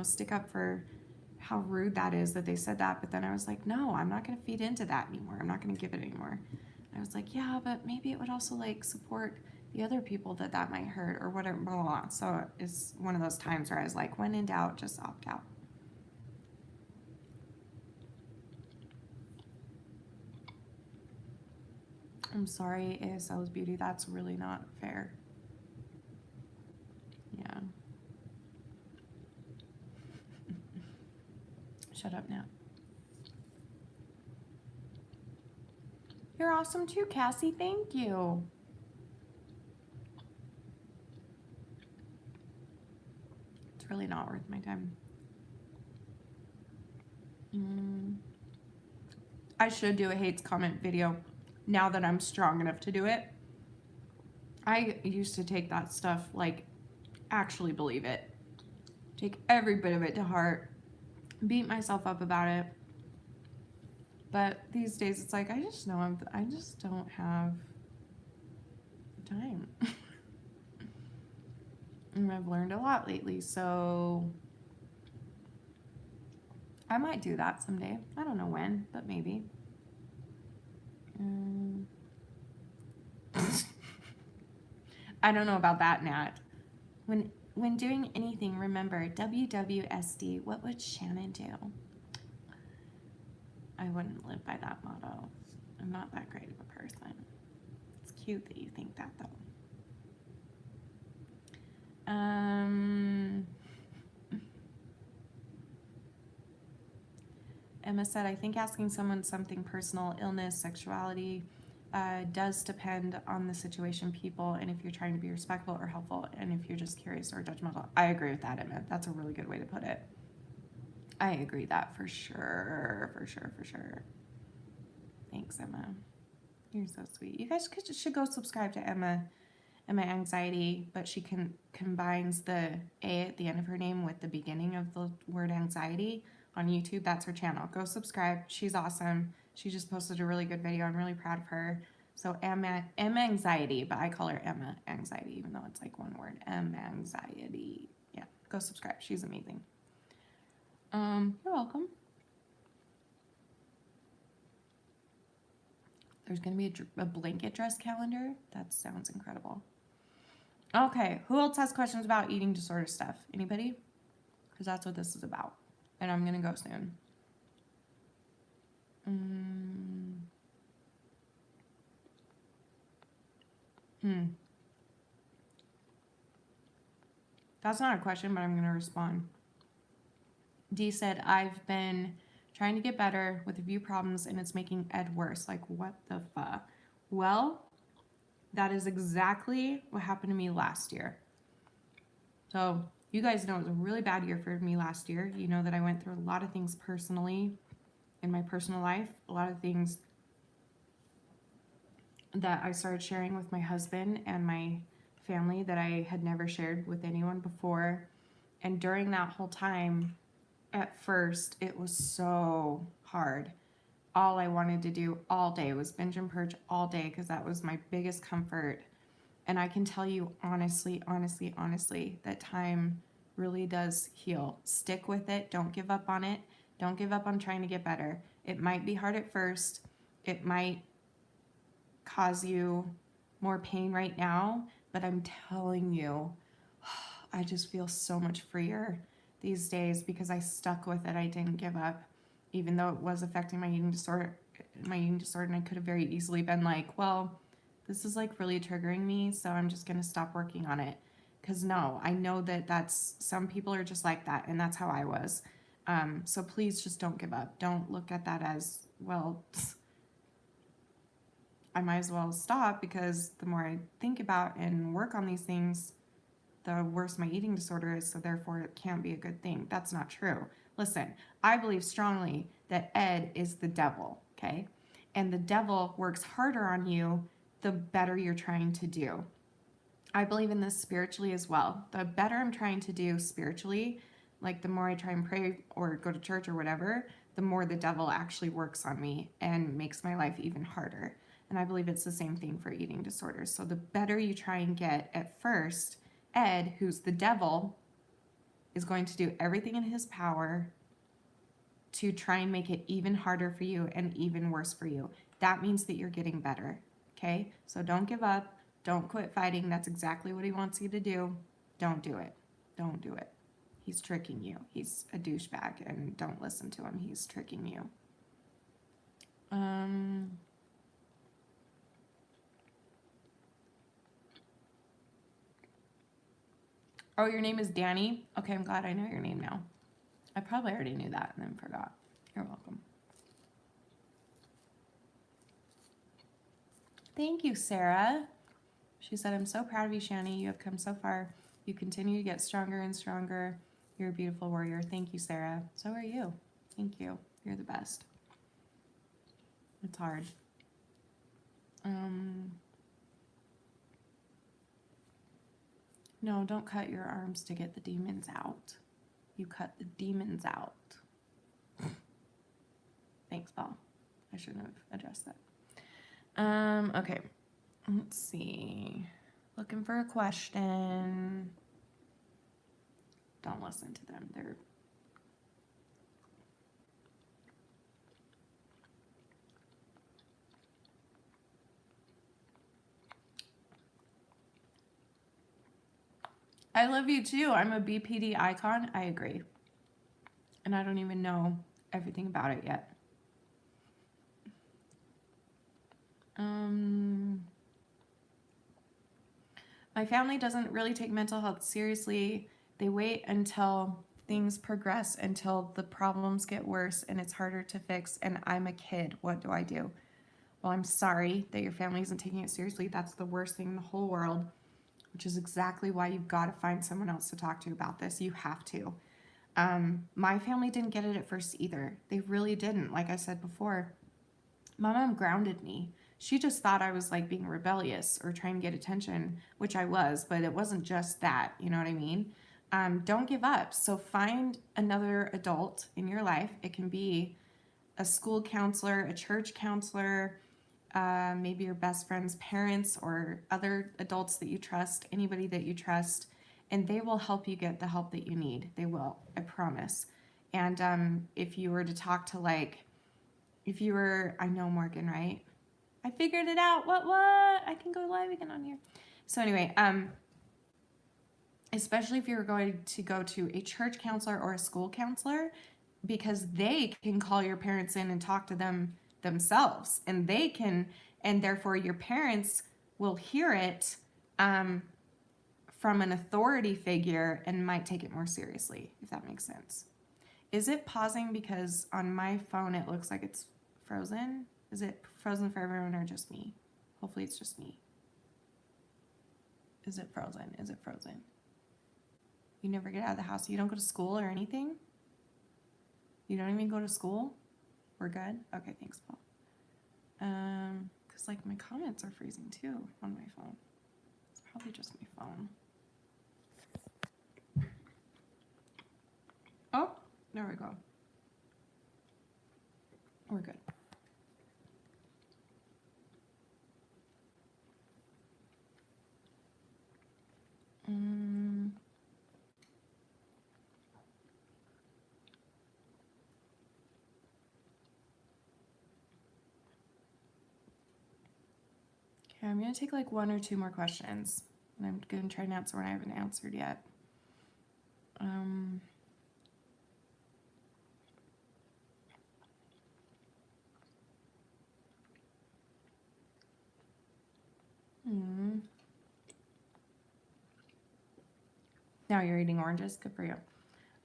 stick up for how rude that is that they said that, but then I was like, no, I'm not going to feed into that anymore. I'm not going to give it anymore. I was like, yeah, but maybe it would also like support the other people that might hurt or whatever, blah, blah, blah. So it's one of those times where I was like, when in doubt, just opt out. I'm sorry, ASL's beauty, that's really not fair. Yeah. Shut up now. You're awesome too, Cassie. Thank you. It's really not worth my time. I should do a hates comment video now that I'm strong enough to do it. I used to take that stuff, like, actually believe it. Take every bit of it to heart. Beat myself up about it. But these days it's like, I just don't have time. And I've learned a lot lately, so I might do that someday. I don't know when, but maybe. I don't know about that, Nat. When doing anything, remember WWSD. What would Shannon do? I wouldn't live by that motto. I'm not that great of a person. It's cute that you think that, though. Emma said, I think asking someone something personal, illness, sexuality, does depend on the situation, people, and if you're trying to be respectful or helpful, and if you're just curious or judgmental. I agree with that, Emma. That's a really good way to put it. I agree that for sure, for sure, for sure. Thanks, Emma. You're so sweet. You guys should go subscribe to Emma Anxiety, but she combines the A at the end of her name with the beginning of the word anxiety on YouTube. That's her channel. Go subscribe. She's awesome. She just posted a really good video. I'm really proud of her. So Emma Anxiety, but I call her Emma Anxiety, even though it's like one word. Emma Anxiety. Yeah, go subscribe. She's amazing. You're welcome. There's going to be a blanket dress calendar. That sounds incredible. Okay, who else has questions about eating disorder stuff? Anybody? Because that's what this is about. And I'm going to go soon. That's not a question, but I'm going to respond. D said, I've been trying to get better with a few problems, and it's making Ed worse. Like, what the fuck? Well, that is exactly what happened to me last year. So you guys know it was a really bad year for me last year. You know that I went through a lot of things personally in my personal life, a lot of things that I started sharing with my husband and my family that I had never shared with anyone before. And during that whole time, at first, it was so hard. All I wanted to do all day was binge and purge all day because that was my biggest comfort. And I can tell you honestly, that time really does heal. Stick with it. Don't give up on it. Don't give up on trying to get better. It might be hard at first. It might cause you more pain right now, but I'm telling you, I just feel so much freer these days because I stuck with it. I didn't give up, even though it was affecting my eating disorder. And I could have very easily been like, well, this is like really triggering me, so I'm just going to stop working on it. Because no, I know that some people are just like that, and that's how I was. So please just don't give up. Don't look at that as, well, I might as well stop because the more I think about and work on these things, the worse my eating disorder is, so therefore it can't be a good thing. That's not true. Listen, I believe strongly that Ed is the devil, okay? And the devil works harder on you the better you're trying to do. I believe in this spiritually as well. The better I'm trying to do spiritually, like the more I try and pray or go to church or whatever, the more the devil actually works on me and makes my life even harder. And I believe it's the same thing for eating disorders. So the better you try and get at first, Ed, who's the devil, is going to do everything in his power to try and make it even harder for you and even worse for you. That means that you're getting better, okay? So don't give up. Don't quit fighting. That's exactly what he wants you to do. Don't do it. Don't do it. He's tricking you. He's a douchebag, and don't listen to him. He's tricking you. Oh, your name is Danny? Okay, I'm glad I know your name now. I probably already knew that and then forgot. You're welcome. Thank you, Sarah. She said, I'm so proud of you, Shanny. You have come so far. You continue to get stronger and stronger. You're a beautiful warrior. Thank you, Sarah. So are you. Thank you. You're the best. It's hard. No, don't cut your arms to get the demons out. You cut the demons out. Thanks, Paul. I shouldn't have addressed that. Okay. Let's see. Looking for a question. Don't listen to them. I love you too. I'm a BPD icon. I agree. And I don't even know everything about it yet. My family doesn't really take mental health seriously. They wait until things progress, until the problems get worse and it's harder to fix. And I'm a kid. What do I do? Well, I'm sorry that your family isn't taking it seriously. That's the worst thing in the whole world, which is exactly why you've got to find someone else to talk to about this. You have to. My family didn't get it at first either. They really didn't. Like I said before, my mom grounded me. She just thought I was like being rebellious or trying to get attention, which I was, but it wasn't just that. You know what I mean? Don't give up. So find another adult in your life. It can be a school counselor, a church counselor, maybe your best friend's parents or other adults that you trust, anybody that you trust, and they will help you get the help that you need. They will, I promise. And if you were to talk to I know Morgan, right? I figured it out. What? I can go live again on here. So anyway, especially if you're going to go to a church counselor or a school counselor, because they can call your parents in and talk to them themselves, and therefore your parents will hear it from an authority figure and might take it more seriously, if that makes sense. Is it pausing because on my phone it looks like it's frozen? Is it frozen for everyone or just me? Hopefully it's just me. Is it frozen? Is it frozen? You never get out of the house. You don't go to school or anything? You don't even go to school? We're good? Okay, thanks, Paul. Because like my comments are freezing too on my phone. It's probably just my phone. Oh, there we go. We're good. Okay, I'm going to take like one or two more questions. And I'm going to try and answer one I haven't answered yet. Now you're eating oranges. Good for you.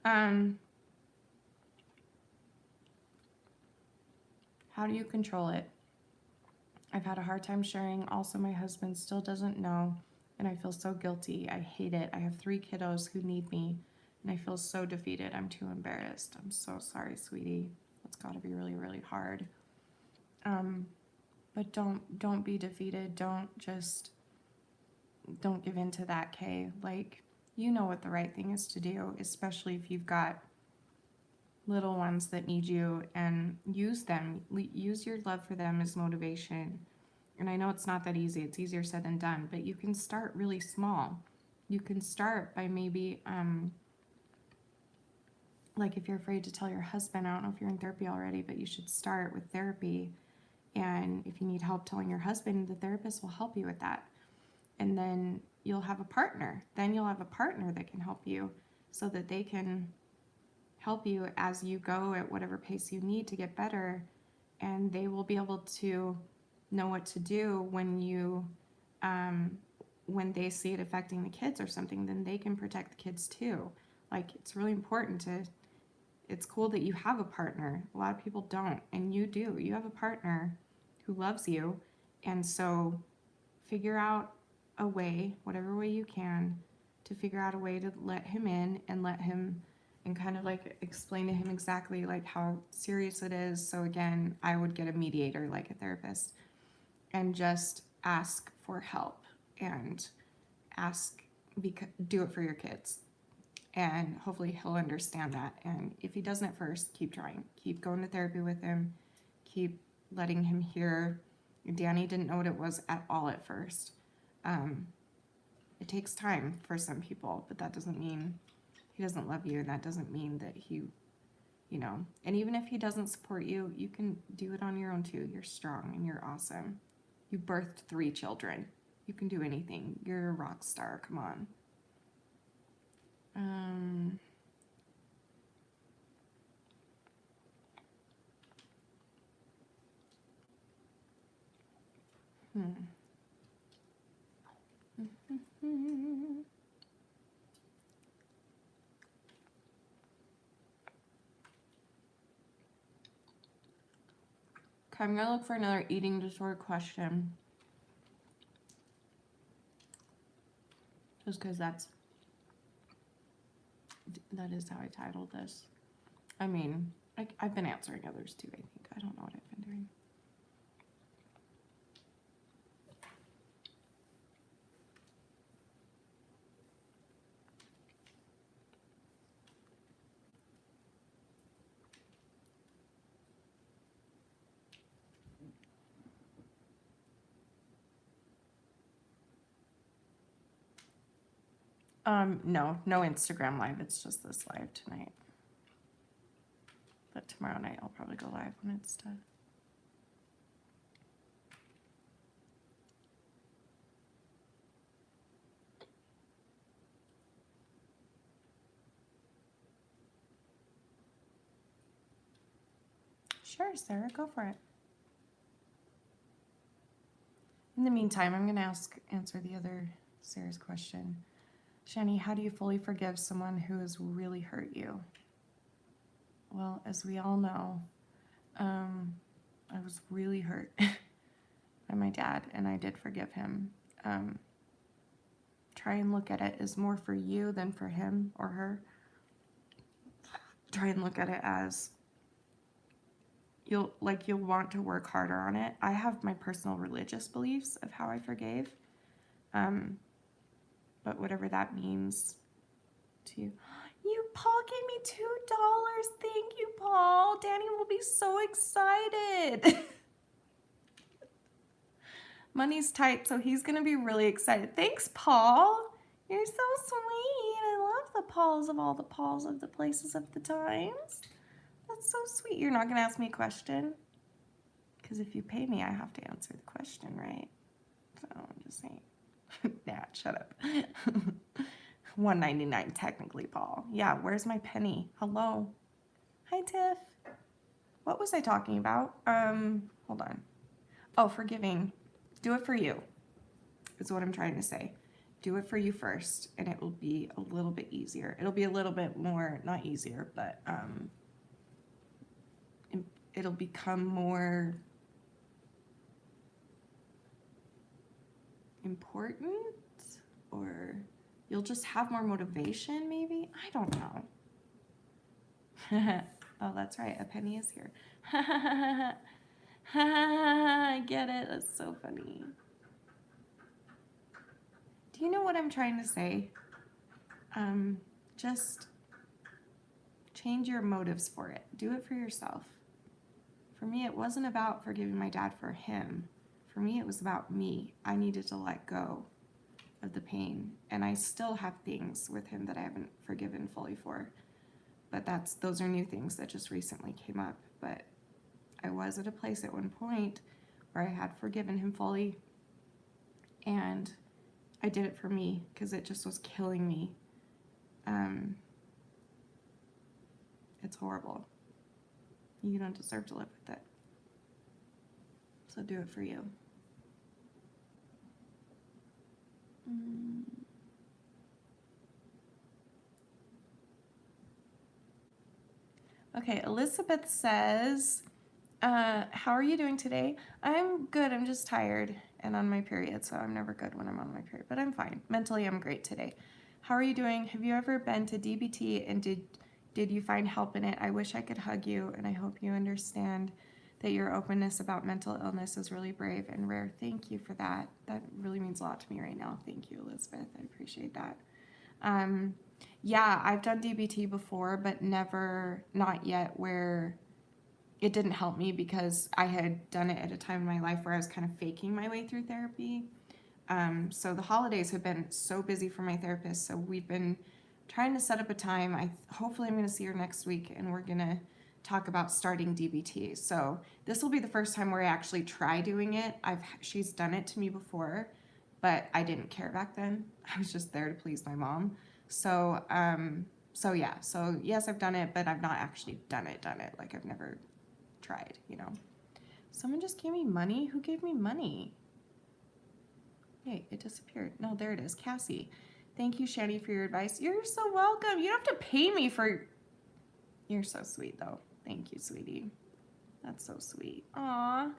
How do you control it? I've had a hard time sharing. Also, my husband still doesn't know, and I feel so guilty. I hate it. I have 3 kiddos who need me, and I feel so defeated. I'm too embarrassed. I'm so sorry, sweetie. That's got to be really, really hard. But don't be defeated. Don't give in to that, Kay. Like, you know what the right thing is to do, especially if you've got little ones that need you, and use them. Use your love for them as motivation. And I know it's not that easy. It's easier said than done, but you can start really small. You can start by maybe, like if you're afraid to tell your husband, I don't know if you're in therapy already, but you should start with therapy. And if you need help telling your husband, the therapist will help you with that. And then you'll have a partner. Then you'll have a partner that can help you so that they can help you as you go at whatever pace you need to get better. And they will be able to know what to do when they see it affecting the kids or something, then they can protect the kids too. Like, it's really important it's cool that you have a partner. A lot of people don't, and you do. You have a partner who loves you, and so figure out a way, whatever way you can, to figure out a way to let him in and kind of like explain to him exactly like how serious it is. So again, I would get a mediator, like a therapist, and just ask for help and do it for your kids. And hopefully he'll understand that. And if he doesn't at first, keep trying. Keep going to therapy with him. Keep letting him hear. Danny didn't know what it was at all at first. It takes time for some people, but that doesn't mean he doesn't love you, and that doesn't mean that he, you know, and even if he doesn't support you, you can do it on your own too. You're strong and you're awesome. You birthed 3 children. You can do anything. You're a rock star. Come on. Okay, I'm gonna look for another eating disorder question. Just because that is how I titled this. I mean, I've been answering others too, I think. I don't know what I've been doing. No Instagram live. It's just this live tonight. But tomorrow night I'll probably go live when it's done. Sure, Sarah, go for it. In the meantime, I'm gonna answer the other Sarah's question. Shanny, how do you fully forgive someone who has really hurt you? Well, as we all know, I was really hurt by my dad, and I did forgive him. Try and look at it as more for you than for him or her. Try and look at it as you'll want to work harder on it. I have my personal religious beliefs of how I forgave. But whatever that means to you. Paul gave me $2. Thank you, Paul. Danny will be so excited. Money's tight, so he's going to be really excited. Thanks, Paul. You're so sweet. I love the Pauls of all the Pauls of the places of the times. That's so sweet. You're not going to ask me a question? Because if you pay me, I have to answer the question, right? So I'm just saying. Nah, shut up. $1.99 technically, Paul. Yeah, where's my penny? Hello. Hi, Tiff. What was I talking about? Hold on. Oh, forgiving. Do it for you, is what I'm trying to say. Do it for you first, and it will be a little bit easier. It'll be a little bit more, not easier, but it'll become more important, or you'll just have more motivation, maybe? I don't know. Oh, that's right. A penny is here. I get it. That's so funny. Do you know what I'm trying to say? Just change your motives for it. Do it for yourself. For me, it wasn't about forgiving my dad for him. For me, it was about me. I needed to let go of the pain. And I still have things with him that I haven't forgiven fully for. But those are new things that just recently came up. But I was at a place at one point where I had forgiven him fully. And I did it for me because it just was killing me. It's horrible. You don't deserve to live with it. So do it for you. Okay, Elizabeth says, how are you doing today? I'm good. I'm just tired and on my period, so I'm never good when I'm on my period, but I'm fine. Mentally, I'm great today. How are you doing? Have you ever been to DBT, and did you find help in it? I wish I could hug you, and I hope you understand that your openness about mental illness is really brave and rare. Thank you for that. That really means a lot to me right now. Thank you, Elizabeth. I appreciate that. Yeah, I've done DBT before, but not yet, where it didn't help me because I had done it at a time in my life where I was kind of faking my way through therapy. So the holidays have been so busy for my therapist, so we've been trying to set up a time. Hopefully I'm going to see her next week, and we're going to talk about starting DBT. So this will be the first time where I actually try doing it. She's done it to me before, but I didn't care back then. I was just there to please my mom. So yeah. So yes, I've done it, but I've not actually done it. Like I've never tried, you know. Someone just gave me money. Who gave me money? Hey, it disappeared. No, there it is. Cassie. Thank you, Shanny, for your advice. You're so welcome. You don't have to pay me for... You're so sweet, though. Thank you, sweetie. That's so sweet. Aw.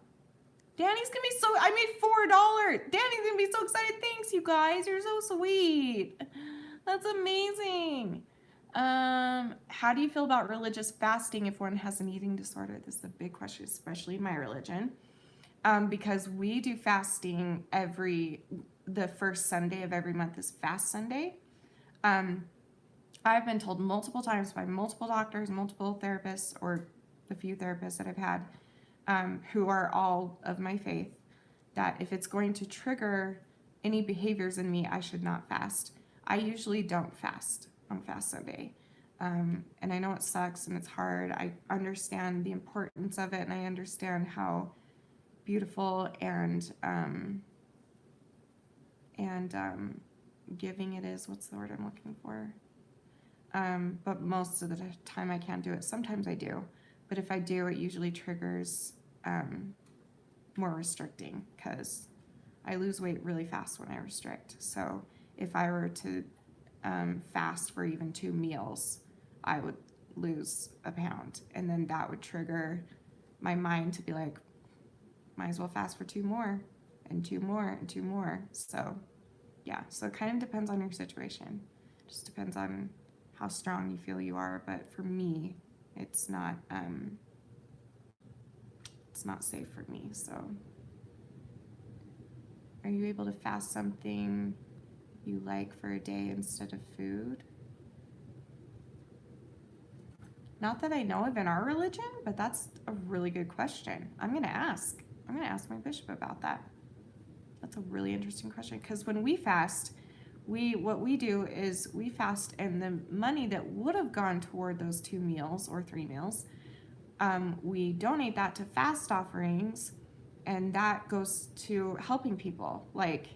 Danny's gonna be so... I made $4. Danny's gonna be so excited. Thanks, you guys. You're so sweet. That's amazing. How do you feel about religious fasting if one has an eating disorder? This is a big question, especially in my religion. Because we do fasting the first Sunday of every month is Fast Sunday. I've been told multiple times by multiple doctors, multiple therapists, or the few therapists that I've had, who are all of my faith, that if it's going to trigger any behaviors in me, I should not fast. I usually don't fast on Fast Sunday. And I know it sucks and it's hard. I understand the importance of it, and I understand how beautiful and giving it is. What's the word I'm looking for? But most of the time I can't do it. Sometimes I do, but if I do, it usually triggers more restricting, because I lose weight really fast when I restrict. So if I were to fast for even 2 meals, I would lose a pound, and then that would trigger my mind to be like, might as well fast for 2 more and 2 more and 2 more. So yeah, so it kind of depends on your situation. Just depends on how strong you feel you are. But for me, it's not safe for me. So are you able to fast something you like for a day instead of food? Not that I know of in our religion, but that's a really good question. I'm going to ask my bishop about that. That's a really interesting question, because when we fast, what we do is we fast, and the money that would have gone toward those 2 meals or 3 meals, we donate that to fast offerings, and that goes to helping people, like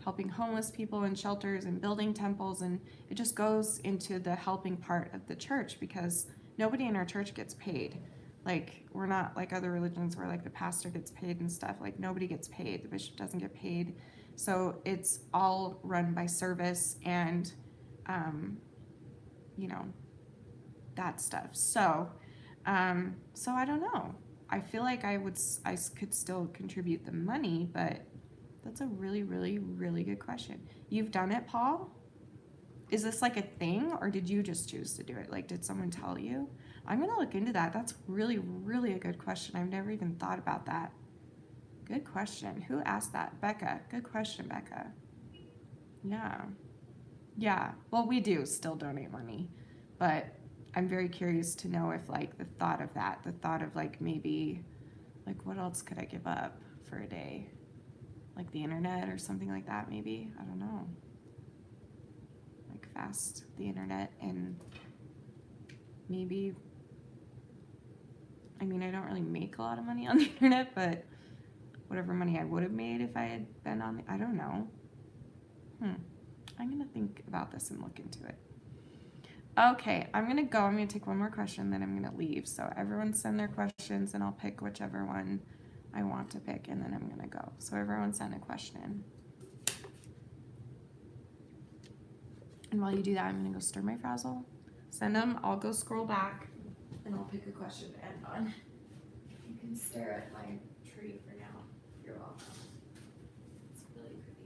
helping homeless people in shelters and building temples, and it just goes into the helping part of the church, because nobody in our church gets paid. Like, we're not like other religions where like the pastor gets paid and stuff. Like, nobody gets paid. The bishop doesn't get paid. So it's all run by service and, that stuff. So I don't know. I feel like I could still contribute the money, but that's a really, really, really good question. You've done it, Paul? Is this like a thing, or did you just choose to do it? Like, did someone tell you? I'm going to look into that. That's really, really a good question. I've never even thought about that. Good question. Who asked that? Becca. Good question, Becca. Yeah. Well, we do still donate money, but I'm very curious to know if like the thought of like maybe like what else could I give up for a day? Like the internet or something like that, maybe. I don't know. Like fast the internet, and maybe, I don't really make a lot of money on the internet, but whatever money I would have made if I had been on I don't know. I'm gonna think about this and look into it. Okay, I'm gonna go. I'm gonna take one more question, then I'm gonna leave. So everyone send their questions, and I'll pick whichever one I want to pick, and then I'm gonna go. So everyone send a question. And while you do that, I'm gonna go stir my frazzle. Send them. I'll go scroll back, and I'll pick a question to end on. You can stare at my tree for now. You're welcome. It's really pretty.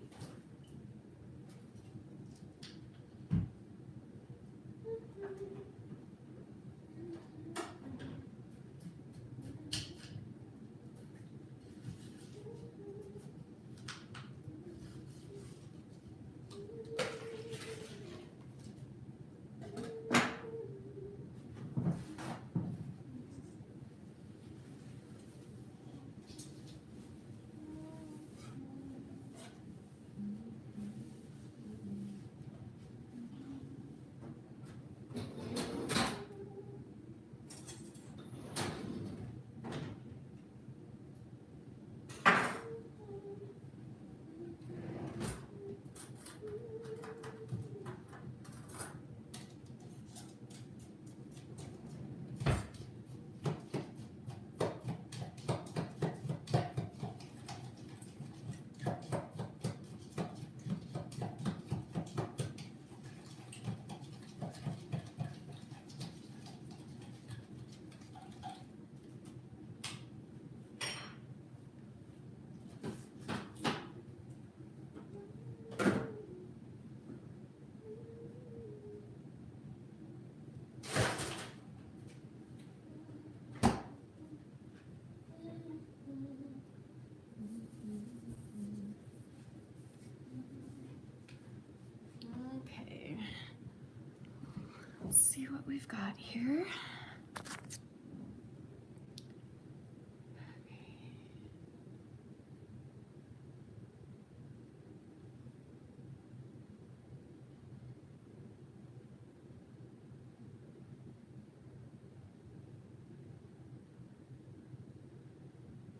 we've got here.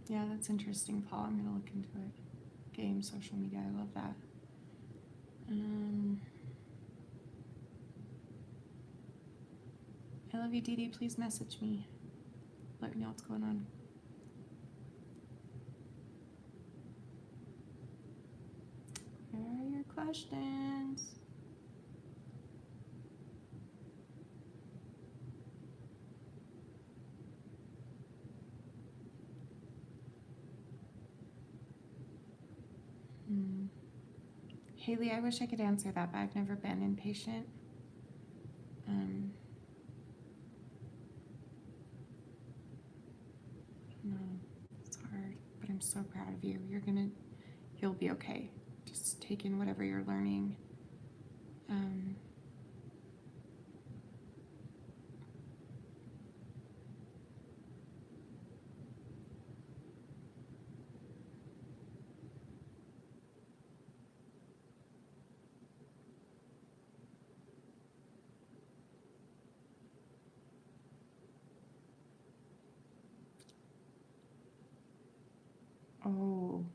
Yeah, that's interesting, Paul. I'm gonna look into it. Game, social media, I love that. I love you, Dee Dee. Please message me. Let me know what's going on. Here are your questions. Haley, I wish I could answer that, but I've never been inpatient. No, it's hard, but I'm so proud of you. You'll be okay. Just take in whatever you're learning. Oh.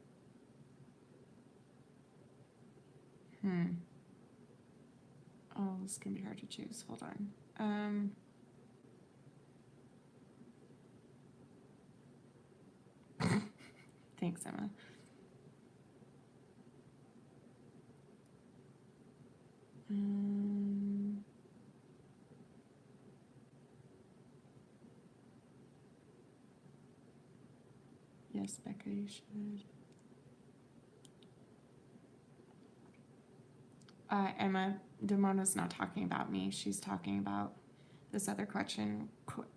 Oh, this can be hard to choose. Hold on. Thanks, Emma. Yes, Becca, you should. Emma, Damona's not talking about me. She's talking about this other question.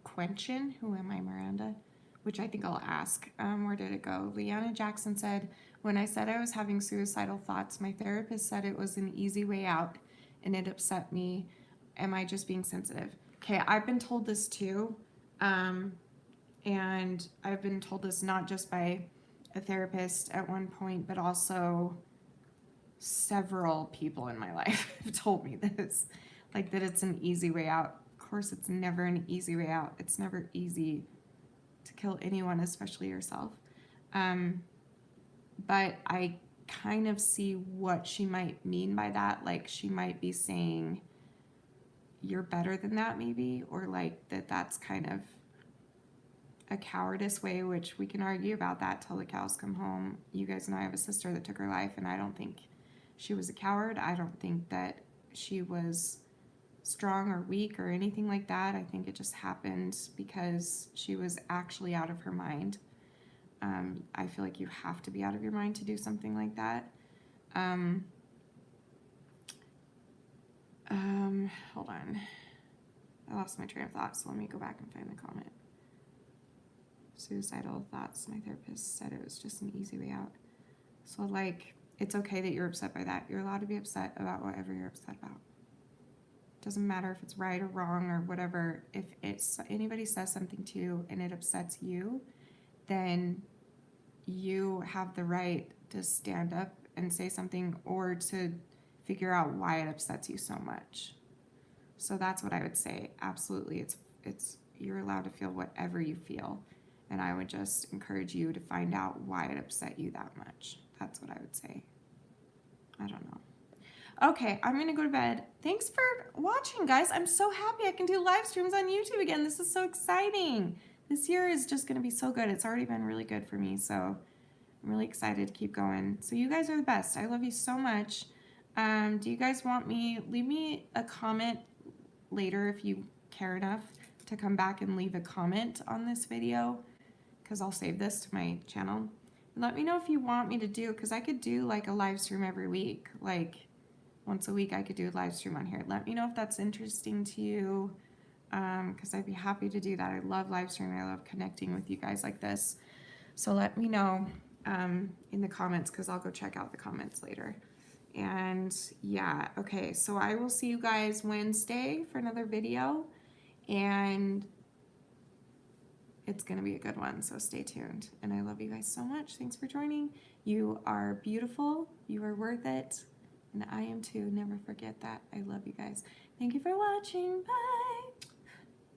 Quentin, who am I, Miranda? Which I think I'll ask. Where did it go? Leanna Jackson said, when I said I was having suicidal thoughts, my therapist said it was an easy way out, and it upset me. Am I just being sensitive? Okay, I've been told this too. And I've been told this not just by a therapist at one point, but also several people in my life have told me this, like that it's an easy way out. Of course, it's never an easy way out. It's never easy to kill anyone, especially yourself. But I kind of see what she might mean by that. Like she might be saying, you're better than that maybe, or like that's kind of a cowardice way, which we can argue about that till the cows come home. You guys know I have a sister that took her life, and I don't think she was a coward. I don't think that she was strong or weak or anything like that. I think it just happened because she was actually out of her mind. I feel like you have to be out of your mind to do something like that. Hold on. I lost my train of thought, so let me go back and find the comment. Suicidal thoughts. My therapist said it was just an easy way out. So, like, it's okay that you're upset by that. You're allowed to be upset about whatever you're upset about. Doesn't matter if it's right or wrong or whatever. If anybody says something to you and it upsets you, then you have the right to stand up and say something or to figure out why it upsets you so much. So that's what I would say. Absolutely. It's you're allowed to feel whatever you feel. And I would just encourage you to find out why it upset you that much. That's what I would say. I don't know. Okay, I'm going to go to bed. Thanks for watching, guys. I'm so happy I can do live streams on YouTube again. This is so exciting. This year is just going to be so good. It's already been really good for me, so I'm really excited to keep going. So you guys are the best. I love you so much. Do you guys want me, leave me a comment later if you care enough to come back and leave a comment on this video, because I'll save this to my channel. And let me know if you want me to do, because I could do like a live stream every week, like once a week I could do a live stream on here. Let me know if that's interesting to you, because I'd be happy to do that. I love live streaming. I love connecting with you guys like this. So let me know in the comments, because I'll go check out the comments later. And yeah, okay, so I will see you guys Wednesday for another video. and it's going to be a good one, so stay tuned. And I love you guys so much. Thanks for joining. You are beautiful. You are worth it. And I am too. Never forget that. I love you guys. Thank you for watching. Bye.